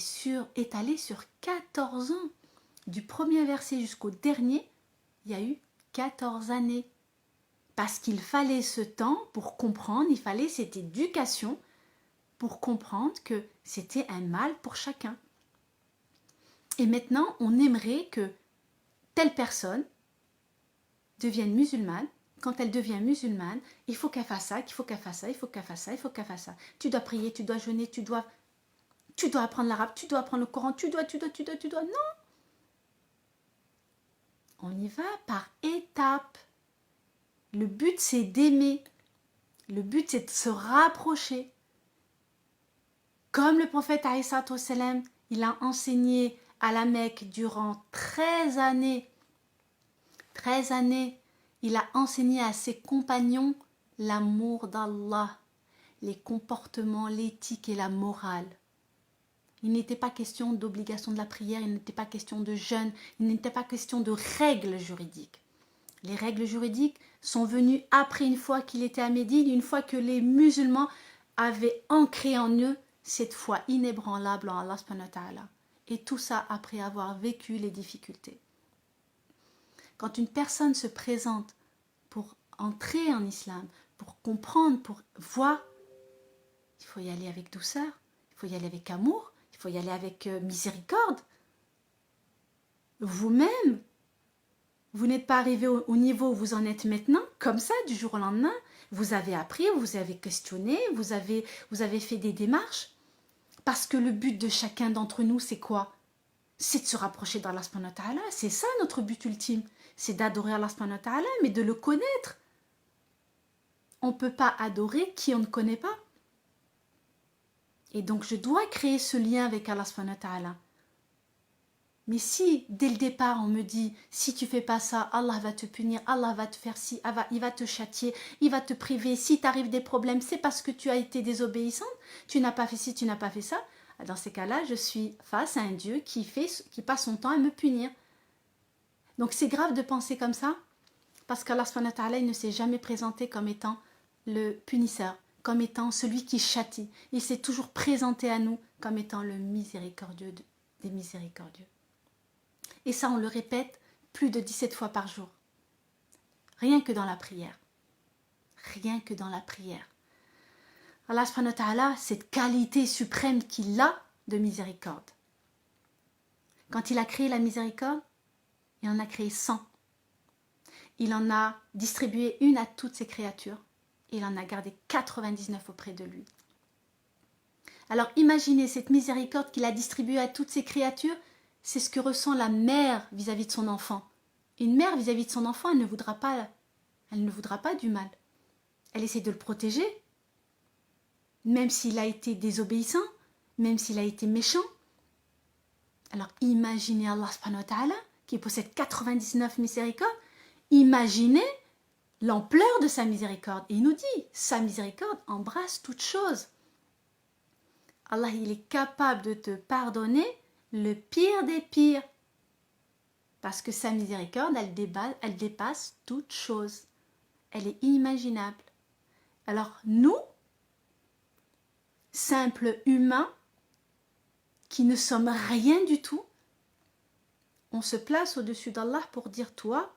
étalé sur 14 ans. Du premier verset jusqu'au dernier, il y a eu 14 années. Parce qu'il fallait ce temps pour comprendre, il fallait cette éducation pour comprendre que c'était un mal pour chacun. Et maintenant, on aimerait que telle personne devienne musulmane. Quand elle devient musulmane, il faut qu'elle fasse ça, il faut qu'elle fasse ça, il faut qu'elle fasse ça, il faut qu'elle fasse ça. Tu dois prier, tu dois jeûner, tu dois apprendre l'arabe, tu dois apprendre le Coran, tu dois. Non! On y va par étapes. Le but, c'est d'aimer. Le but, c'est de se rapprocher. Comme le prophète alayhi salatu wassalam, il a enseigné à la Mecque durant 13 années. 13 années, il a enseigné à ses compagnons l'amour d'Allah, les comportements, l'éthique et la morale. Il n'était pas question d'obligation de la prière, il n'était pas question de jeûne, il n'était pas question de règles juridiques. Les règles juridiques sont venues après, une fois qu'il était à Médine, une fois que les musulmans avaient ancré en eux cette foi inébranlable en Allah subhanahu wa ta'ala. Et tout ça après avoir vécu les difficultés. Quand une personne se présente pour entrer en islam, pour comprendre, pour voir, il faut y aller avec douceur, il faut y aller avec amour, il faut y aller avec miséricorde. Vous-même, vous n'êtes pas arrivé au niveau où vous en êtes maintenant, comme ça, du jour au lendemain. Vous avez appris, vous avez questionné, vous avez fait des démarches. Parce que le but de chacun d'entre nous, c'est quoi? C'est de se rapprocher d'Allah subhanahu wa ta'ala. C'est ça notre but ultime. C'est d'adorer Allah subhanahu wa ta'ala, mais de le connaître. On ne peut pas adorer qui on ne connaît pas. Et donc, je dois créer ce lien avec Allah subhanahu wa ta'ala. Mais si, dès le départ, on me dit, si tu fais pas ça, Allah va te punir, Allah va te faire ci, il va te châtier, il va te priver, si t'arrives des problèmes, c'est parce que tu as été désobéissante, tu n'as pas fait ci, tu n'as pas fait ça. Dans ces cas-là, je suis face à un Dieu qui passe son temps à me punir. Donc c'est grave de penser comme ça, parce qu'Allah subhanahu wa ta'ala, il ne s'est jamais présenté comme étant le punisseur, comme étant celui qui châtie. Il s'est toujours présenté à nous comme étant le miséricordieux des miséricordieux. Et ça, on le répète plus de 17 fois par jour. Rien que dans la prière. Rien que dans la prière. Allah subhanahu wa ta'ala, cette qualité suprême qu'il a de miséricorde. Quand il a créé la miséricorde, Il en a créé 100. Il en a distribué une à toutes ses créatures. Il en a gardé 99 auprès de lui. Alors imaginez cette miséricorde qu'il a distribuée à toutes ses créatures, c'est ce que ressent la mère vis-à-vis de son enfant. Une mère vis-à-vis de son enfant, elle ne voudra pas du mal. Elle essaie de le protéger, même s'il a été désobéissant, même s'il a été méchant. Alors imaginez Allah subhanahu wa ta'ala qui possède 99 miséricordes, imaginez l'ampleur de sa miséricorde. Et il nous dit, sa miséricorde embrasse toute chose. Allah, il est capable de te pardonner le pire des pires. Parce que sa miséricorde, elle dépasse toute chose. Elle est inimaginable. Alors nous, simples humains, qui ne sommes rien du tout, on se place au-dessus d'Allah pour dire, toi,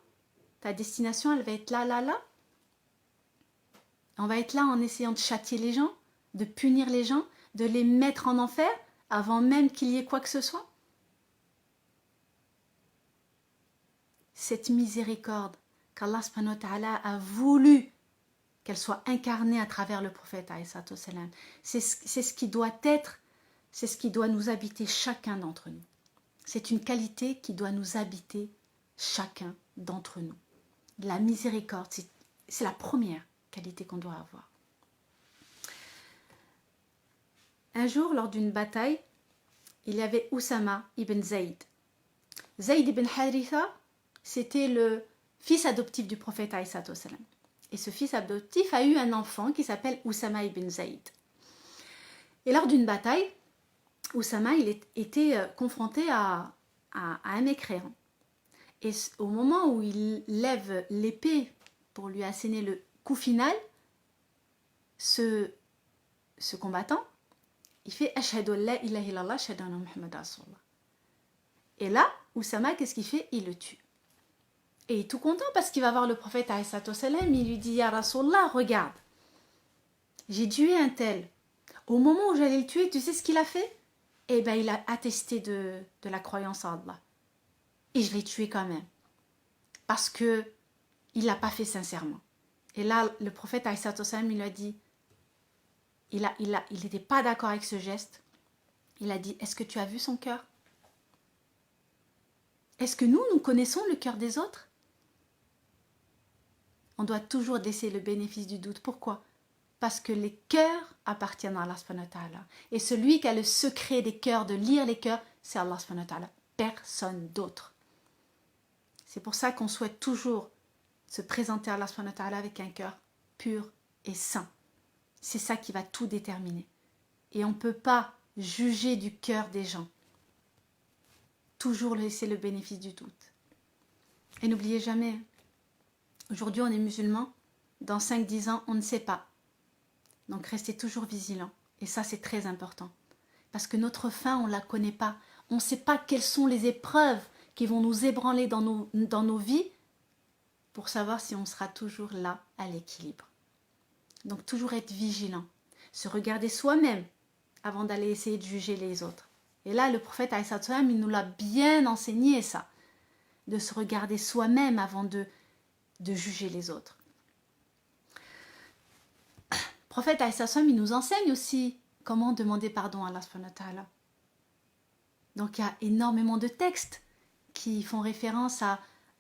ta destination, elle va être là, là, là. On va être là en essayant de châtier les gens, de punir les gens, de les mettre en enfer avant même qu'il y ait quoi que ce soit. Cette miséricorde qu'Allah subhanahu wa ta'ala a voulu qu'elle soit incarnée à travers le prophète alayhi salatu wassalam, c'est ce qui doit être, c'est ce qui doit nous habiter chacun d'entre nous. C'est une qualité qui doit nous habiter chacun d'entre nous. La miséricorde, c'est la première qualité qu'on doit avoir. Un jour, lors d'une bataille, il y avait Oussama ibn Zayd. Zayd ibn Haritha, c'était le fils adoptif du prophète alayhi salatu wassalam. Et ce fils adoptif a eu un enfant qui s'appelle Oussama ibn Zayd. Et lors d'une bataille, Oussama était confronté à un mécréant. Et au moment où il lève l'épée pour lui asséner le coup final, ce combattant, il fait Ashhadu an la ilaha illallah, ashhadu anna Muhammad rasulullah. Et là, Oussama, qu'est-ce qu'il fait? Il le tue. Et il est tout content parce qu'il va voir le prophète alayhi salatu wassalam, il lui dit, Ya Rasulallah, regarde, j'ai tué un tel. Au moment où j'allais le tuer, tu sais ce qu'il a fait? Eh bien, il a attesté de la croyance en Allah. Et je l'ai tué quand même. Parce que il l'a pas fait sincèrement. Et là, le prophète alayhi salatu wassalam, il lui a dit, il n'était pas d'accord avec ce geste. Il a dit, est-ce que tu as vu son cœur? Est-ce que nous connaissons le cœur des autres? On doit toujours laisser le bénéfice du doute. Pourquoi? Parce que les cœurs appartiennent à Allah subhanahu wa ta'ala. Et celui qui a le secret des cœurs, de lire les cœurs, c'est Allah subhanahu wa ta'ala. Personne d'autre. C'est pour ça qu'on souhaite toujours se présenter à Allah subhanahu wa ta'ala avec un cœur pur et saint. C'est ça qui va tout déterminer. Et on ne peut pas juger du cœur des gens. Toujours laisser le bénéfice du doute. Et n'oubliez jamais, aujourd'hui on est musulmans, dans 5-10 ans on ne sait pas. Donc restez toujours vigilants. Et ça c'est très important. Parce que notre fin on ne la connaît pas. On ne sait pas quelles sont les épreuves qui vont nous ébranler dans nos vies pour savoir si on sera toujours là à l'équilibre. Donc toujours être vigilant. Se regarder soi-même avant d'aller essayer de juger les autres. Et là le prophète alayhi salatu wassalam, il nous l'a bien enseigné ça. De se regarder soi-même avant de juger les autres. Le prophète alayhi salatu wassalam, il nous enseigne aussi comment demander pardon à Allah subhanahu wa ta'ala. Donc il y a énormément de textes qui font référence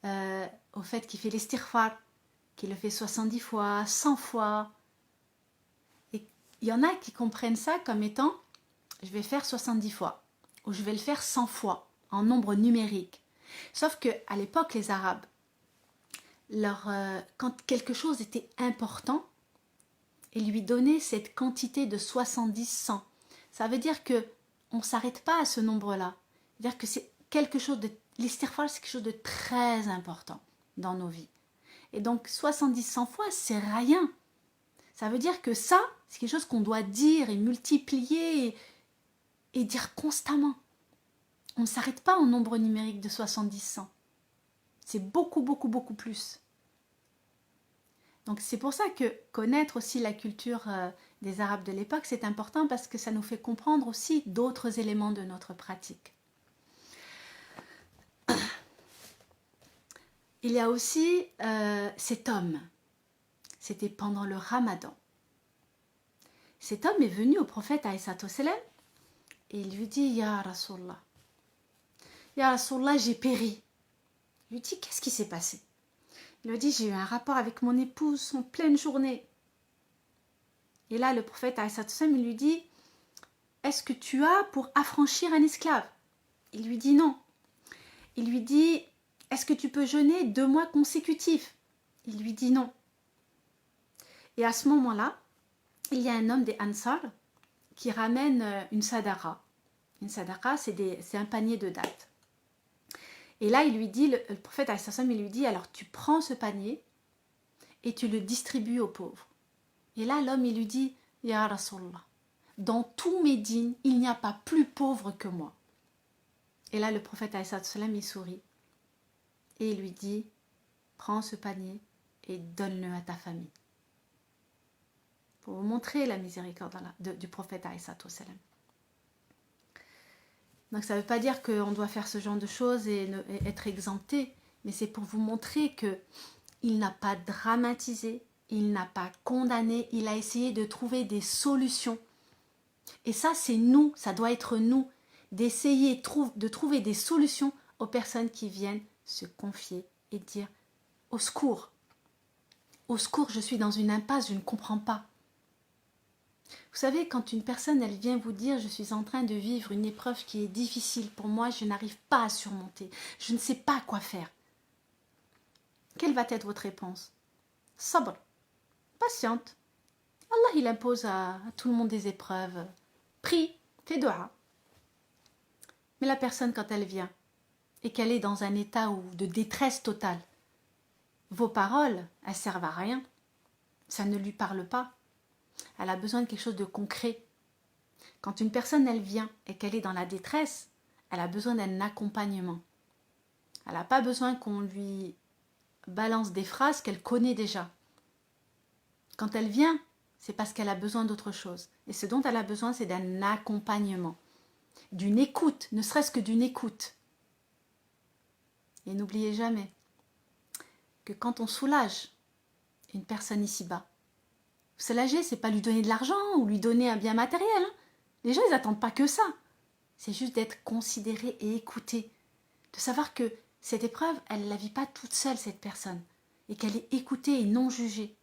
au fait qu'il fait l'istighfar, qu'il le fait 70 fois, 100 fois. Et il y en a qui comprennent ça comme étant, je vais faire 70 fois, ou je vais le faire 100 fois, en nombre numérique. Sauf qu'à l'époque, les Arabes, quand quelque chose était important, ils lui donnaient cette quantité de 70-100. Ça veut dire qu'on ne s'arrête pas à ce nombre-là. C'est-à-dire que c'est quelque chose de... L'istighfar, c'est quelque chose de très important dans nos vies. Et donc, 70-100 fois, c'est rien. Ça veut dire que ça, c'est quelque chose qu'on doit dire et multiplier et dire constamment. On ne s'arrête pas au nombre numérique de 70-100. C'est beaucoup, beaucoup, beaucoup plus. Donc c'est pour ça que connaître aussi la culture des Arabes de l'époque, c'est important parce que ça nous fait comprendre aussi d'autres éléments de notre pratique. Il y a aussi cet homme. C'était pendant le Ramadan. Cet homme est venu au prophète alayhi salam et il lui dit Ya Rasulallah, Ya Rasulallah, j'ai péri. Il lui dit qu'est-ce qui s'est passé? Il lui dit j'ai eu un rapport avec mon épouse en pleine journée. Et là le prophète alayhi salam il lui dit est-ce que tu as pour affranchir un esclave? Il lui dit non. Il lui dit est-ce que tu peux jeûner 2 mois consécutifs? Il lui dit non. Et à ce moment-là, il y a un homme des Ansar qui ramène une sadaqa. Une sadaqa, c'est un panier de dattes. Et là, il lui dit, le prophète il lui dit, alors tu prends ce panier et tu le distribues aux pauvres. Et là, l'homme, il lui dit, Ya Rasulallah, dans tout Médine, il n'y a pas plus pauvre que moi. Et là, le prophète il sourit et il lui dit, prends ce panier et donne-le à ta famille. Pour vous montrer la miséricorde du prophète salam. Donc ça ne veut pas dire qu'on doit faire ce genre de choses et être exempté, mais c'est pour vous montrer qu'il n'a pas dramatisé, il n'a pas condamné, il a essayé de trouver des solutions. Et ça, c'est nous, ça doit être nous, d'essayer de trouver des solutions aux personnes qui viennent se confier et dire « Au secours, je suis dans une impasse, je ne comprends pas. » Vous savez, quand une personne, elle vient vous dire « Je suis en train de vivre une épreuve qui est difficile pour moi, je n'arrive pas à surmonter, je ne sais pas quoi faire. » Quelle va être votre réponse? Sabr, patiente. Allah, il impose à tout le monde des épreuves. Prie, fais dua. Mais la personne, quand elle vient et qu'elle est dans un état de détresse totale, vos paroles, elles servent à rien. Ça ne lui parle pas. Elle a besoin de quelque chose de concret. Quand une personne, elle vient et qu'elle est dans la détresse, elle a besoin d'un accompagnement. Elle n'a pas besoin qu'on lui balance des phrases qu'elle connaît déjà. Quand elle vient, c'est parce qu'elle a besoin d'autre chose. Et ce dont elle a besoin, c'est d'un accompagnement. D'une écoute, ne serait-ce que d'une écoute. Et n'oubliez jamais que quand on soulage une personne ici-bas, soulager, c'est pas lui donner de l'argent ou lui donner un bien matériel. Hein. Les gens, ils n'attendent pas que ça. C'est juste d'être considéré et écouté. De savoir que cette épreuve, elle ne la vit pas toute seule, cette personne. Et qu'elle est écoutée et non jugée.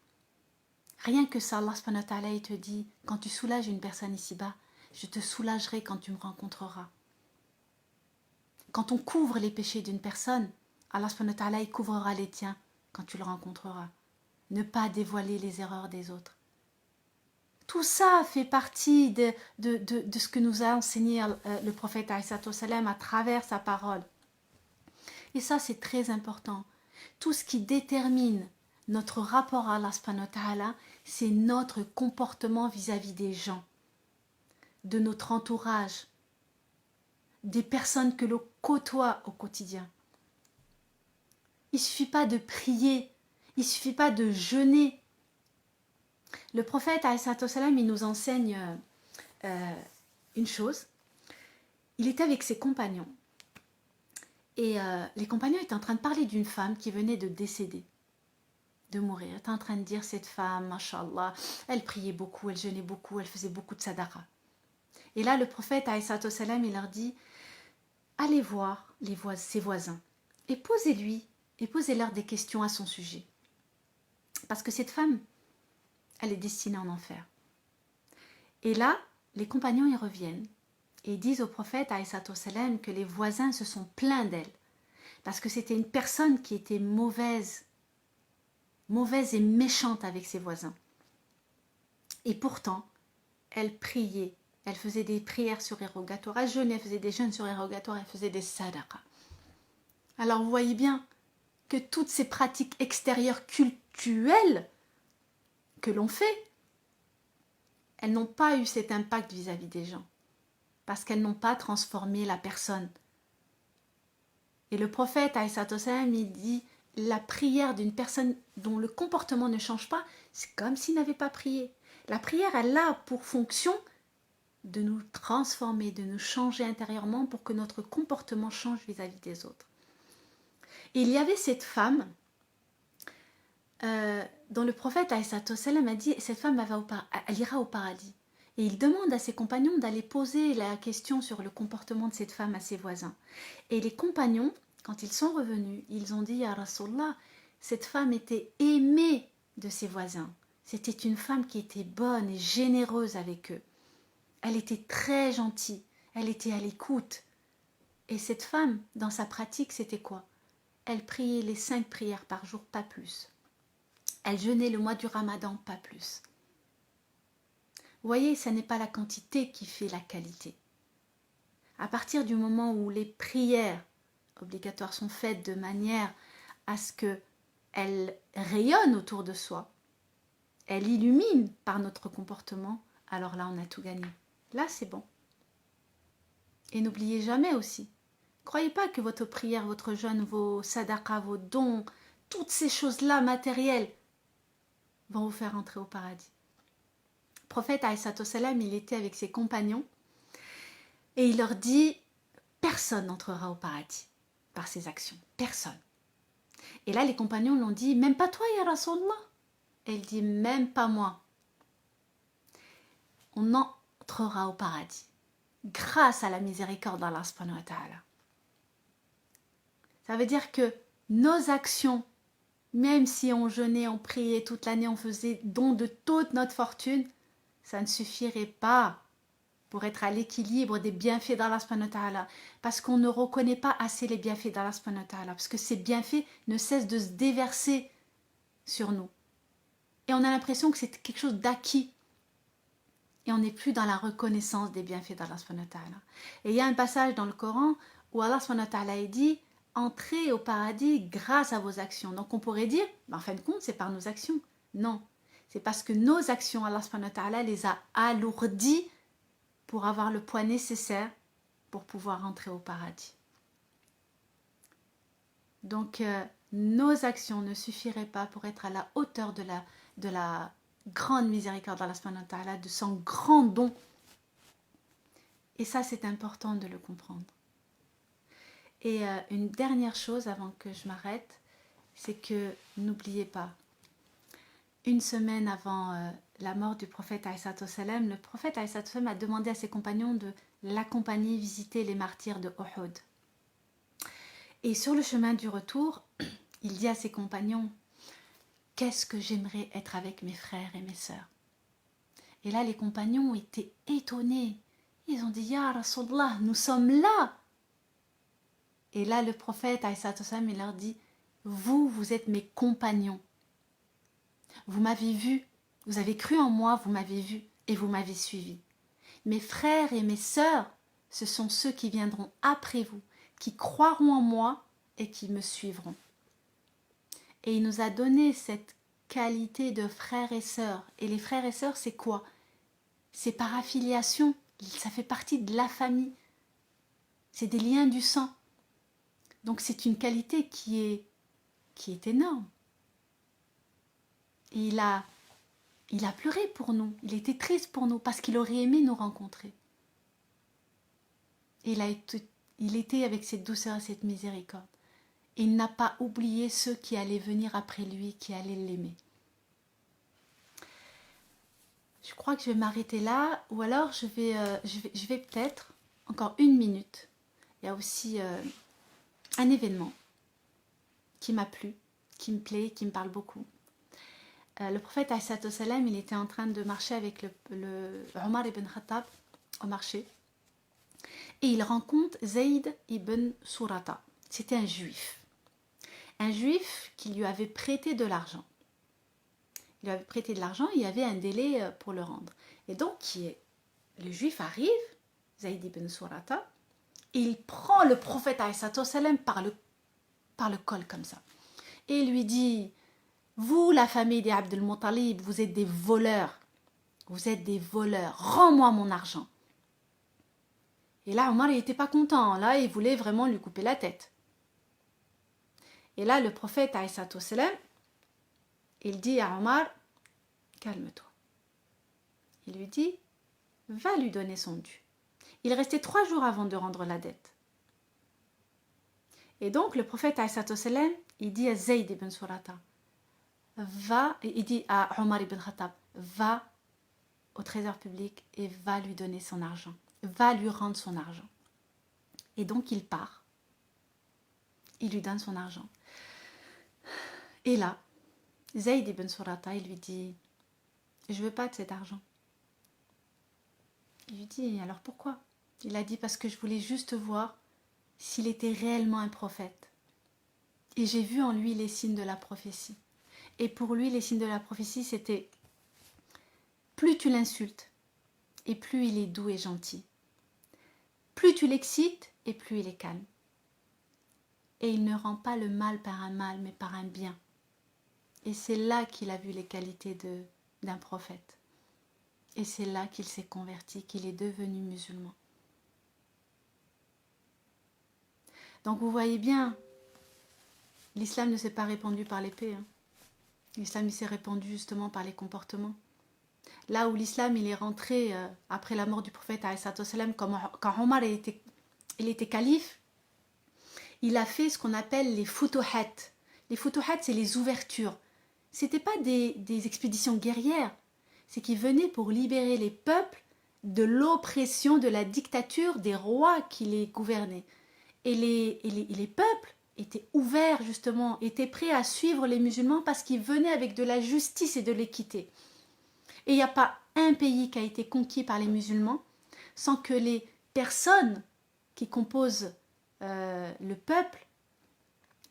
Rien que ça, Allah subhanahu wa ta'ala, il te dit, quand tu soulages une personne ici-bas, je te soulagerai quand tu me rencontreras. Quand on couvre les péchés d'une personne, Allah subhanahu wa ta'ala, il couvrira les tiens quand tu le rencontreras. Ne pas dévoiler les erreurs des autres. Tout ça fait partie de ce que nous a enseigné le prophète à travers sa parole. Et ça, c'est très important. Tout ce qui détermine notre rapport à Allah subhanahu wa ta'ala, c'est notre comportement vis-à-vis des gens, de notre entourage, des personnes que l'on côtoie au quotidien. Il ne suffit pas de prier, il ne suffit pas de jeûner. Le prophète, il nous enseigne une chose. Il était avec ses compagnons. Et les compagnons étaient en train de parler d'une femme qui venait de décéder, de mourir. Ils étaient en train de dire, cette femme, mashallah, elle priait beaucoup, elle jeûnait beaucoup, elle faisait beaucoup de sadaqa. Et là, le prophète, il leur dit, allez voir ses voisins et posez-leur des questions à son sujet. Parce que cette femme, elle est destinée en enfer. Et là, les compagnons y reviennent et disent au prophète que les voisins se sont plaints d'elle. Parce que c'était une personne qui était mauvaise et méchante avec ses voisins. Et pourtant, elle priait, elle faisait des prières surérogatoires, elle jeûnait, elle faisait des jeûnes surérogatoires, elle faisait des sadaqas. Alors vous voyez bien que toutes ces pratiques extérieures cultuelles que l'on fait, elles n'ont pas eu cet impact vis-à-vis des gens, parce qu'elles n'ont pas transformé la personne. Et le prophète, il dit, la prière d'une personne dont le comportement ne change pas, c'est comme s'il n'avait pas prié. La prière, elle a pour fonction de nous transformer, de nous changer intérieurement pour que notre comportement change vis-à-vis des autres. Et il y avait cette femme dont le prophète a dit, cette femme elle ira au paradis. Et il demande à ses compagnons d'aller poser la question sur le comportement de cette femme à ses voisins. Et les compagnons, quand ils sont revenus, ils ont dit à Rasulallah, cette femme était aimée de ses voisins. C'était une femme qui était bonne et généreuse avec eux. Elle était très gentille, elle était à l'écoute. Et cette femme, dans sa pratique, c'était quoi? Elle priait les 5 prières par jour, pas plus. Elle jeûnait le mois du Ramadan, pas plus. Vous voyez, ce n'est pas la quantité qui fait la qualité. À partir du moment où les prières obligatoires sont faites de manière à ce qu'elles rayonnent autour de soi, elles illuminent par notre comportement, alors là on a tout gagné. Là c'est bon. Et n'oubliez jamais aussi, croyez pas que votre prière, votre jeûne, vos sadaqas, vos dons, toutes ces choses-là matérielles vont vous faire entrer au paradis. Le prophète alayhi salam, il était avec ses compagnons et il leur dit, personne n'entrera au paradis par ses actions, personne. Et là les compagnons l'ont dit, même pas toi ya Rasulallah. Et il dit, même pas moi. On entrera au paradis grâce à la miséricorde d'Allah subhanahu wa ta'ala. Ça veut dire que nos actions, même si on jeûnait, on priait toute l'année, on faisait don de toute notre fortune, ça ne suffirait pas pour être à l'équilibre des bienfaits d'Allah subhanahu wa ta'ala, parce qu'on ne reconnaît pas assez les bienfaits d'Allah subhanahu wa ta'ala, parce que ces bienfaits ne cessent de se déverser sur nous. Et on a l'impression que c'est quelque chose d'acquis. Et on n'est plus dans la reconnaissance des bienfaits d'Allah subhanahu wa ta'ala. Et il y a un passage dans le Coran où Allah subhanahu wa ta'ala dit, entrez au paradis grâce à vos actions. Donc on pourrait dire, en fin de compte, c'est par nos actions. Non, c'est parce que nos actions, Allah subhanahu wa ta'ala les a alourdies pour avoir le poids nécessaire pour pouvoir entrer au paradis. Donc nos actions ne suffiraient pas pour être à la hauteur de la grande miséricorde d'Allah subhanahu wa ta'ala, de son grand don. Et ça, c'est important de le comprendre. Et une dernière chose avant que je m'arrête, c'est que n'oubliez pas, une semaine avant la mort du prophète alayhi salam, le prophète alayhi salam a demandé à ses compagnons de l'accompagner visiter les martyrs de Uhud. Et sur le chemin du retour, il dit à ses compagnons, qu'est-ce que j'aimerais être avec mes frères et mes sœurs. Et là, les compagnons étaient étonnés. Ils ont dit, Ya Rasulallah, nous sommes là. Et là, le prophète, il leur dit, vous êtes mes compagnons. Vous m'avez vu, vous avez cru en moi, vous m'avez vu et vous m'avez suivi. Mes frères et mes sœurs, ce sont ceux qui viendront après vous, qui croiront en moi et qui me suivront. Et il nous a donné cette qualité de frères et sœurs. Et les frères et sœurs, c'est quoi? C'est par affiliation, ça fait partie de la famille. C'est des liens du sang. Donc c'est une qualité qui est énorme. Et il a pleuré pour nous, il était triste pour nous parce qu'il aurait aimé nous rencontrer. Et il était avec cette douceur et cette miséricorde. Et il n'a pas oublié ceux qui allaient venir après lui, qui allaient l'aimer. Je crois que je vais m'arrêter là, ou alors je vais peut-être, encore 1 minute. Il y a aussi un événement qui m'a plu, qui me plaît, qui me parle beaucoup. Le prophète alayhi salam, il était en train de marcher avec le Omar ibn Khattab au marché. Et il rencontre Zayd ibn Surata. C'était un juif. Un juif qui lui avait prêté de l'argent. Il lui avait prêté de l'argent, il y avait un délai pour le rendre. Et donc, le juif arrive, Zayd ibn Surata, et il prend le prophète alayhi salam par le col comme ça. Et il lui dit, vous, la famille des Abd al-Muttalib, vous êtes des voleurs. Vous êtes des voleurs. Rends-moi mon argent. Et là, Omar, il n'était pas content. Là, il voulait vraiment lui couper la tête. Et là, le prophète, alayhi salam, il dit à Omar, calme-toi. Il lui dit, va lui donner son dû. Il restait 3 jours avant de rendre la dette. Et donc le prophète alayhi il dit à Zayd ibn Surata, il dit à Omar ibn Khattab, va au trésor public et va lui donner son argent, va lui rendre son argent. Et donc il part, il lui donne son argent. Et là, Zayd ibn Surata, il lui dit, je veux pas de cet argent. Il lui dit, alors pourquoi? Il a dit, parce que je voulais juste voir s'il était réellement un prophète. Et j'ai vu en lui les signes de la prophétie. Et pour lui, les signes de la prophétie, c'était plus tu l'insultes, et plus il est doux et gentil. Plus tu l'excites, et plus il est calme. Et il ne rend pas le mal par un mal, mais par un bien. Et c'est là qu'il a vu les qualités d'un prophète. Et c'est là qu'il s'est converti, qu'il est devenu musulman. Donc vous voyez bien, l'islam ne s'est pas répandu par l'épée. L'islam il s'est répandu justement par les comportements. Là où l'islam il est rentré après la mort du prophète quand Omar il était calife, il a fait ce qu'on appelle les futuhat. Les futuhat, c'est les ouvertures. C'était pas des expéditions guerrières, c'est qu'il venait pour libérer les peuples de l'oppression, de la dictature des rois qui les gouvernaient. Et les peuples étaient ouverts justement, étaient prêts à suivre les musulmans parce qu'ils venaient avec de la justice et de l'équité. Et il n'y a pas un pays qui a été conquis par les musulmans sans que les personnes qui composent le peuple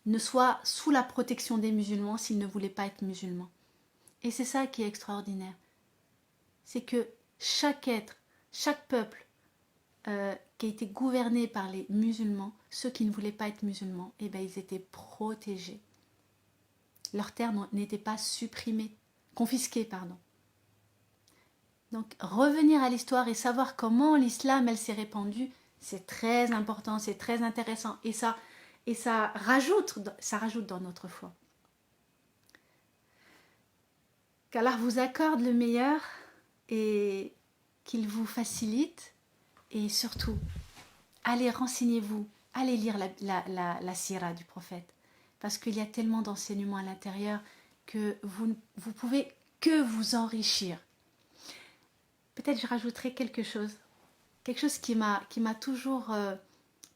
ne soient sous la protection des musulmans s'ils ne voulaient pas être musulmans. Et c'est ça qui est extraordinaire. C'est que chaque être, chaque peuple qui a été gouverné par les musulmans, ceux qui ne voulaient pas être musulmans, eh ben, ils étaient protégés. Leurs terres n'étaient pas confisquées, pardon. Donc revenir à l'histoire et savoir comment l'islam elle s'est répandue, c'est très important, c'est très intéressant et ça rajoute dans notre foi. Qu'Allah vous accorde le meilleur et qu'il vous facilite et surtout allez renseignez-vous, allez lire la sira du prophète parce qu'il y a tellement d'enseignements à l'intérieur que vous pouvez que vous enrichir. Peut-être je rajouterai quelque chose qui m'a toujours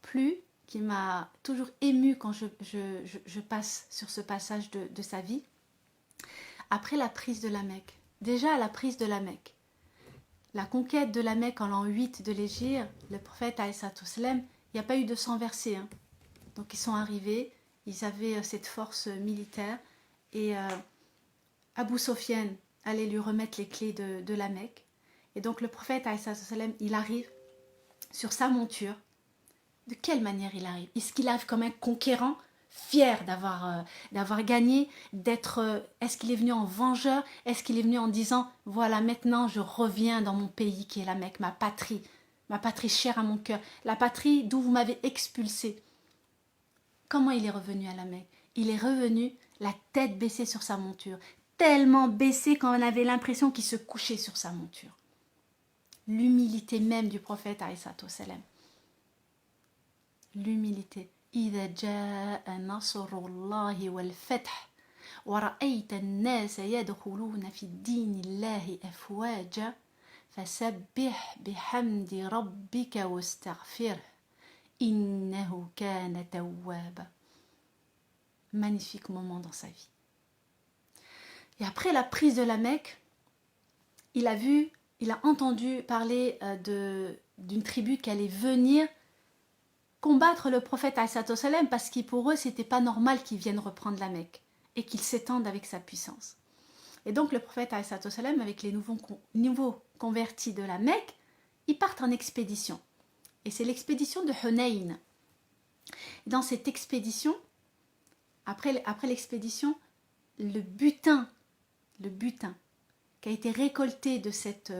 plu, qui m'a toujours ému quand je passe sur ce passage de sa vie. Après la prise de la Mecque, déjà à la prise de la Mecque, la conquête de la Mecque en l'an 8 de l'Hégire, le prophète alayhi salam, il n'y a pas eu de sang versé. Donc ils sont arrivés, ils avaient cette force militaire et Abu Sofyan allait lui remettre les clés de la Mecque. Et donc le prophète alayhi salam, il arrive sur sa monture. De quelle manière il arrive? Est-ce qu'il arrive comme un conquérant, fier d'avoir gagné, est-ce qu'il est venu en vengeur? Est-ce qu'il est venu en disant, voilà, maintenant je reviens dans mon pays qui est la Mecque, ma patrie chère à mon cœur, la patrie d'où vous m'avez expulsé. Comment il est revenu à la Mecque? Il est revenu la tête baissée sur sa monture, tellement baissée qu'on avait l'impression qu'il se couchait sur sa monture. L'humilité même du prophète alayhi salam. L'humilité. إذا جاء نصر الله والفتح ورأيت الناس يدخلون في الدين الله أفواجا فسبح بحمد ربك واستغفره إنه كان توابا. Magnifique moment dans sa vie. Et après la prise de la Mecque, il a entendu parler d'une tribu qui allait venir combattre le prophète alayhi salam parce que pour eux c'était pas normal qu'ils viennent reprendre la Mecque et qu'ils s'étendent avec sa puissance. Et donc le prophète alayhi salam avec les nouveaux convertis de la Mecque, ils partent en expédition. Et c'est l'expédition de Hunayn. Dans cette expédition, après l'expédition, le butin qui a été récolté de cette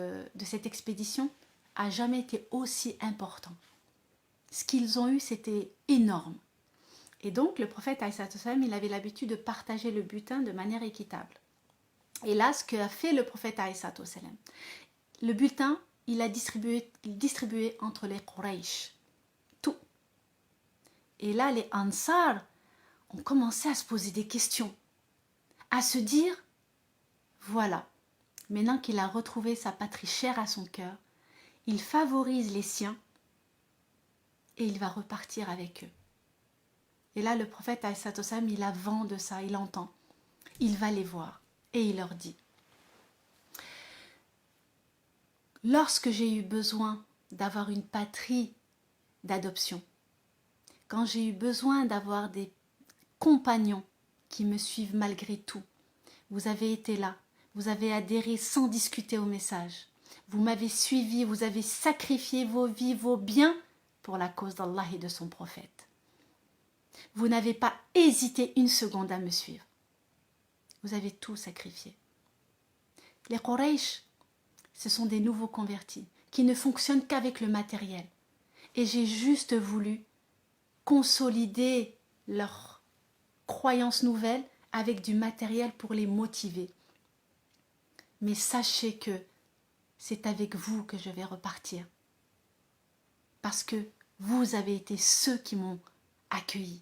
expédition a jamais été aussi important. Ce qu'ils ont eu, c'était énorme. Et donc, le prophète alayhi salam, il avait l'habitude de partager le butin de manière équitable. Et là, ce qu'a fait le prophète alayhi salam, le butin, il distribué entre les Quraysh. Tout. Et là, les Ansar ont commencé à se poser des questions, à se dire, voilà, maintenant qu'il a retrouvé sa patrie chère à son cœur, il favorise les siens et il va repartir avec eux. Et là, le prophète, il a vent de ça, il entend. Il va les voir et il leur dit, lorsque j'ai eu besoin d'avoir une patrie d'adoption, quand j'ai eu besoin d'avoir des compagnons qui me suivent malgré tout, vous avez été là, vous avez adhéré sans discuter au message, vous m'avez suivi, vous avez sacrifié vos vies, vos biens pour la cause d'Allah et de son prophète. Vous n'avez pas hésité une seconde à me suivre. Vous avez tout sacrifié. Les Quraysh, ce sont des nouveaux convertis qui ne fonctionnent qu'avec le matériel. Et j'ai juste voulu consolider leur croyance nouvelle avec du matériel pour les motiver. Mais sachez que c'est avec vous que je vais repartir. Parce que vous avez été ceux qui m'ont accueilli.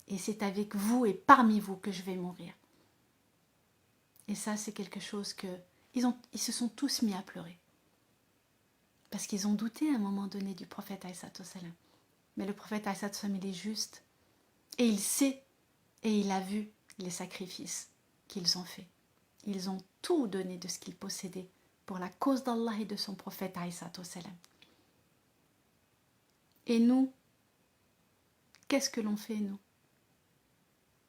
Et c'est avec vous et parmi vous que je vais mourir. Et ça, c'est quelque chose que... Ils se sont tous mis à pleurer. Parce qu'ils ont douté à un moment donné du prophète alayhi salam. Mais le prophète alayhi salam, il est juste. Et il sait et il a vu les sacrifices qu'ils ont faits. Ils ont tout donné de ce qu'ils possédaient pour la cause d'Allah et de son prophète alayhi salam. Et nous, qu'est-ce que l'on fait, nous?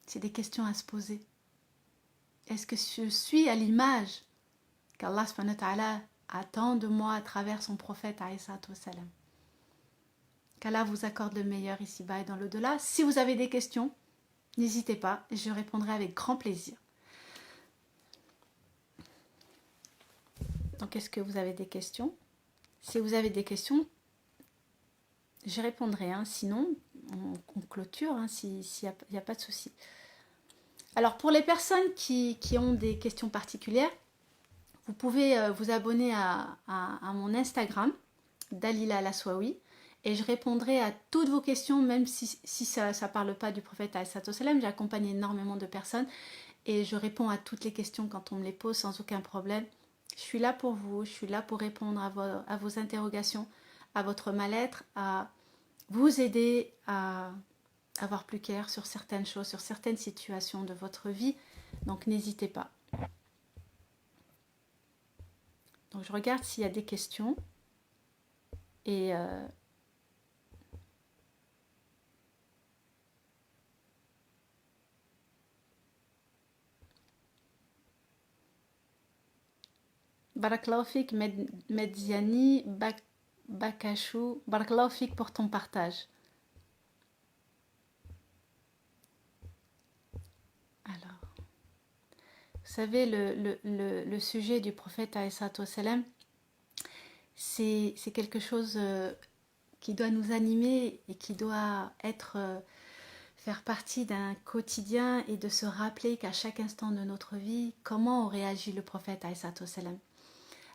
C'est des questions à se poser. Est-ce que je suis à l'image qu'Allah subhanahu wa ta'ala attend de moi à travers son prophète alayhi salam? Qu'Allah vous accorde le meilleur ici-bas et dans l'au-delà. Si vous avez des questions, n'hésitez pas, je répondrai avec grand plaisir. Donc, est-ce que vous avez des questions? Si vous avez des questions, je répondrai. Sinon, on clôture, s'il n'y a pas de souci. Alors, pour les personnes qui ont des questions particulières, vous pouvez vous abonner à mon Instagram, Dalila Al-Aswawi, et je répondrai à toutes vos questions, même si ça ne parle pas du prophète alayhi salam. J'accompagne énormément de personnes et je réponds à toutes les questions quand on me les pose sans aucun problème. Je suis là pour vous, je suis là pour répondre à vos interrogations, à votre mal-être, à vous aider à avoir plus clair sur certaines choses, sur certaines situations de votre vie. Donc n'hésitez pas. Donc je regarde s'il y a des questions. Et Barakallahu fik Medziani Bakachou. Barakallahu fik pour ton partage. Alors, vous savez, le sujet du prophète alayhi salam, c'est quelque chose qui doit nous animer et qui doit faire partie d'un quotidien et de se rappeler qu'à chaque instant de notre vie, comment on réagit le prophète alayhi salam.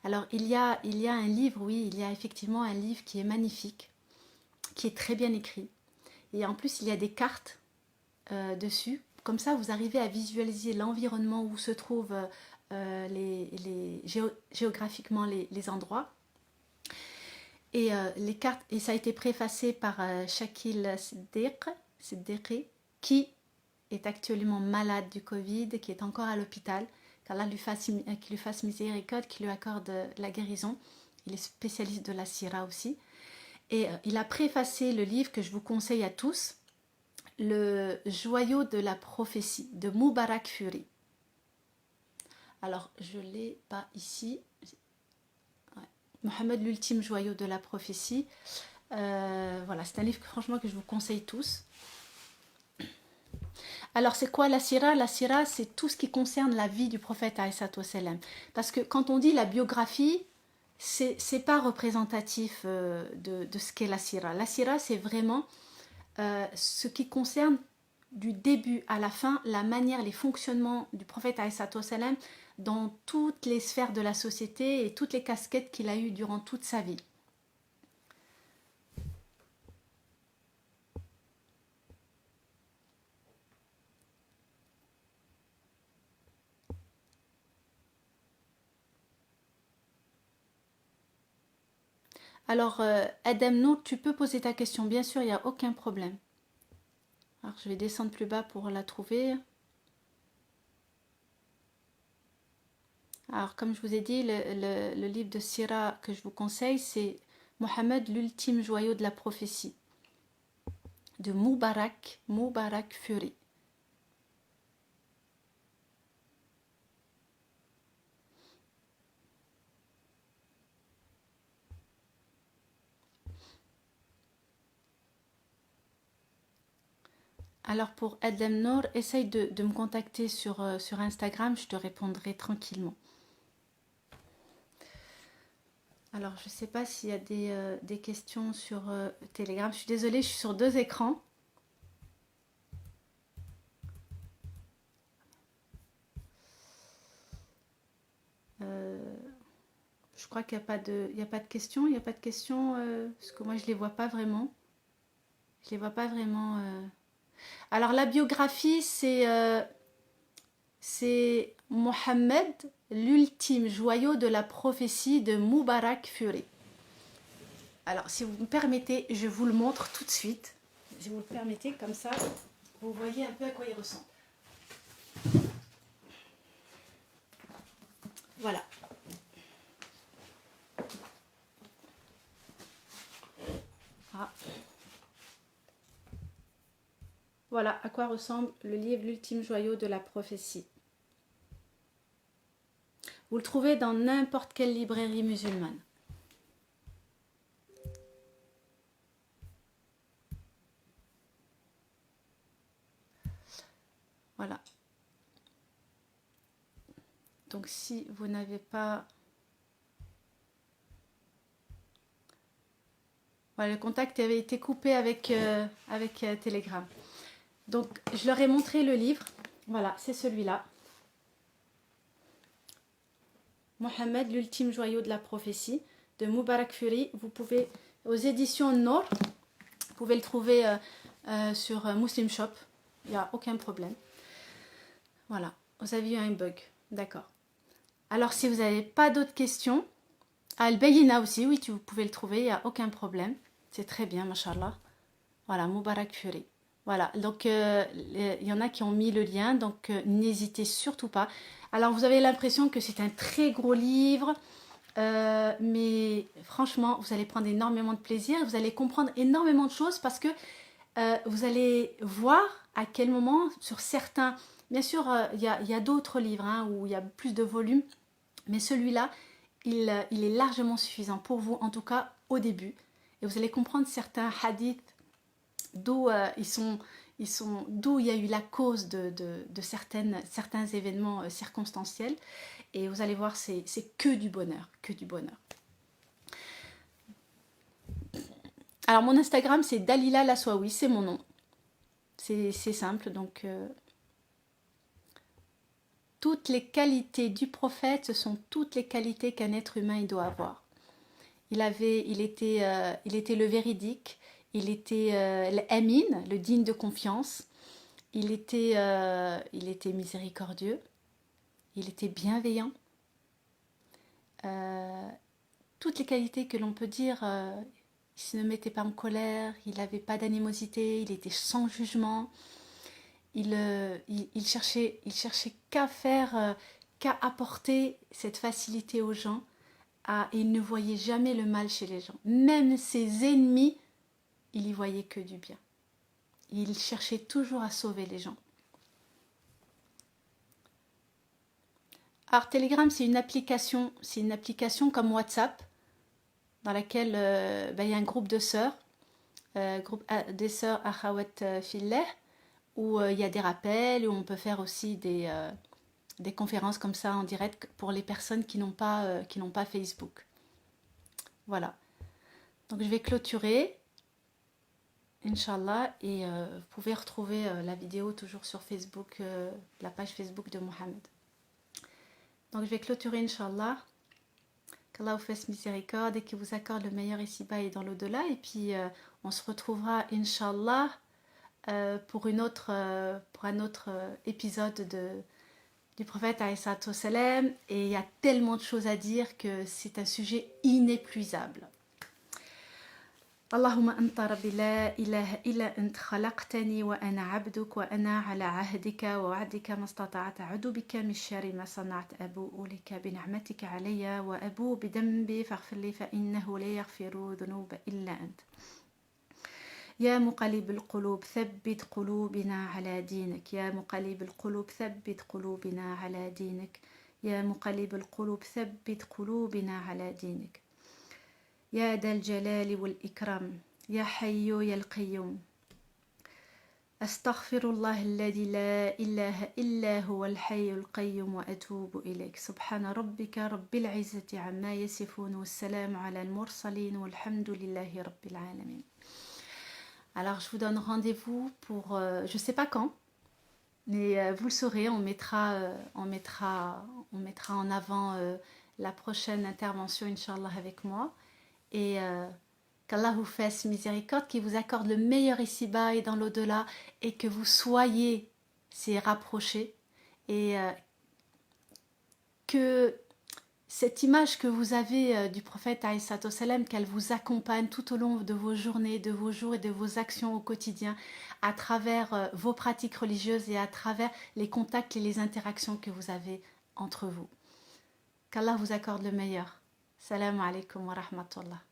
Alors il y a un livre, oui, il y a effectivement un livre qui est magnifique, qui est très bien écrit. Et en plus il y a des cartes dessus. Comme ça vous arrivez à visualiser l'environnement où se trouvent géographiquement les endroits. Et les cartes, et ça a été préfacé par Shakil Siddiqui, qui est actuellement malade du Covid, qui est encore à l'hôpital. Qu'Allah lui fasse miséricorde, qu'il lui accorde la guérison. Il est spécialiste de la Sira aussi. Et il a préfacé le livre que je vous conseille à tous, Le joyau de la prophétie, de Mubarak Furi. Alors, je ne l'ai pas ici. Ouais. Mohammed, l'ultime joyau de la prophétie. Voilà, c'est un livre franchement que je vous conseille tous. Alors, c'est quoi la sira? La sira, c'est tout ce qui concerne la vie du prophète alayhi salam. Parce que quand on dit la biographie, c'est pas représentatif de ce qu'est la sira. La sira, c'est vraiment ce qui concerne du début à la fin, la manière, les fonctionnements du prophète alayhi salam dans toutes les sphères de la société et toutes les casquettes qu'il a eues durant toute sa vie. Alors, Adam Nour, tu peux poser ta question, bien sûr, il n'y a aucun problème. Alors, je vais descendre plus bas pour la trouver. Alors, comme je vous ai dit, le livre de Sira que je vous conseille, c'est Mohammed, l'ultime joyau de la prophétie, de Mubarak Fury. Alors pour Adam Nour, essaye de me contacter sur Instagram, je te répondrai tranquillement. Alors je ne sais pas s'il y a des questions sur Telegram. Je suis désolée, je suis sur 2 écrans. Je crois qu'il n'y a pas de questions. Il n'y a pas de questions parce que moi je ne les vois pas vraiment. Je les vois pas vraiment. Alors la biographie, c'est Mohammed, l'ultime joyau de la prophétie de Mubarak Fury. Alors si vous me permettez, je vous le montre tout de suite. Si vous le permettez, comme ça, vous voyez un peu à quoi il ressemble. Voilà. Ah. Voilà à quoi ressemble le livre L'ultime joyau de la prophétie. Vous le trouvez dans n'importe quelle librairie musulmane. Voilà. Donc si vous n'avez pas... Voilà, le contact avait été coupé avec Telegram. Donc je leur ai montré le livre. Voilà, c'est celui-là. Mohammed, l'ultime joyau de la prophétie, de Mubarak Fury. Vous pouvez, aux éditions Nour, vous pouvez le trouver sur Muslim Shop. Il n'y a aucun problème. Voilà, vous avez eu un bug. D'accord. Alors, si vous n'avez pas d'autres questions, Al-Bayina aussi, oui, vous pouvez le trouver, il n'y a aucun problème. C'est très bien, mashallah. Voilà, Mubarak Fury. Voilà, donc il y en a qui ont mis le lien, donc n'hésitez surtout pas. Alors, vous avez l'impression que c'est un très gros livre, mais franchement, vous allez prendre énormément de plaisir, vous allez comprendre énormément de choses parce que vous allez voir à quel moment, sur certains... Bien sûr, il y a d'autres livres hein, où il y a plus de volume, mais celui-là, il est largement suffisant pour vous, en tout cas au début. Et vous allez comprendre certains hadiths d'où d'où il y a eu la cause de certains événements circonstanciels. Et vous allez voir, c'est que du bonheur, que du bonheur. Alors mon Instagram, c'est Dalila Laswawi, c'est mon nom. C'est simple, donc... Toutes les qualités du prophète, ce sont toutes les qualités qu'un être humain il doit avoir. Il était le véridique, il était l'amin, le digne de confiance, il était miséricordieux, il était bienveillant. Toutes les qualités que l'on peut dire, il ne se mettait pas en colère, il n'avait pas d'animosité, il était sans jugement. Il cherchait qu'à apporter cette facilité aux gens. Et il ne voyait jamais le mal chez les gens. Même ses ennemis, il y voyait que du bien. Il cherchait toujours à sauver les gens. Alors Telegram, c'est une application comme WhatsApp, dans laquelle il y a un groupe de sœurs, des sœurs Akhawat Fillah, où il y a des rappels, où on peut faire aussi des conférences comme ça en direct pour les personnes qui n'ont pas Facebook. Voilà. Donc je vais clôturer, Inch'Allah, et vous pouvez retrouver la vidéo toujours sur Facebook, la page Facebook de Mohammed. Donc je vais clôturer, Inch'Allah. Qu'Allah vous fasse miséricorde et qu'il vous accorde le meilleur ici-bas et dans l'au-delà. Et puis on se retrouvera, Inch'Allah, pour un autre épisode du prophète alayhi salam. Et il y a tellement de choses à dire que c'est un sujet inépuisable. اللهم أنت ربي لا إله إلا أنت خلقتني وأنا عبدك وأنا على عهدك ووعدك ما استطعت أعوذ بك من شر ما صنعت أبوء لك بنعمتك علي وأبوء بذنبي فاغفر لي فإنه لا يغفر الذنوب إلا أنت يا مقلب القلوب ثبت قلوبنا على دينك يا مقلب القلوب ثبت قلوبنا على دينك يا مقلب القلوب ثبت قلوبنا على دينك يا ذا الجلال والإكرام يا حي يا القيوم أستغفر الله الذي لا إله إلا هو الحي القيوم وأتوب إليك سبحان ربك رب العزة عما يصفون والسلام على المرسلين والحمد لله رب العالمين. Alors je vous donne rendez-vous pour, je ne sais pas quand, mais vous le saurez, on mettra en avant la prochaine intervention, Inch'Allah, avec moi. Et qu'Allah vous fasse miséricorde, qu'il vous accorde le meilleur ici-bas et dans l'au-delà, et que vous soyez s'y rapprochés, et que cette image que vous avez du prophète alayhi salatu wassalam, qu'elle vous accompagne tout au long de vos journées, de vos jours et de vos actions au quotidien, à travers vos pratiques religieuses et à travers les contacts et les interactions que vous avez entre vous. Qu'Allah vous accorde le meilleur. Salam alaikum wa rahmatullah.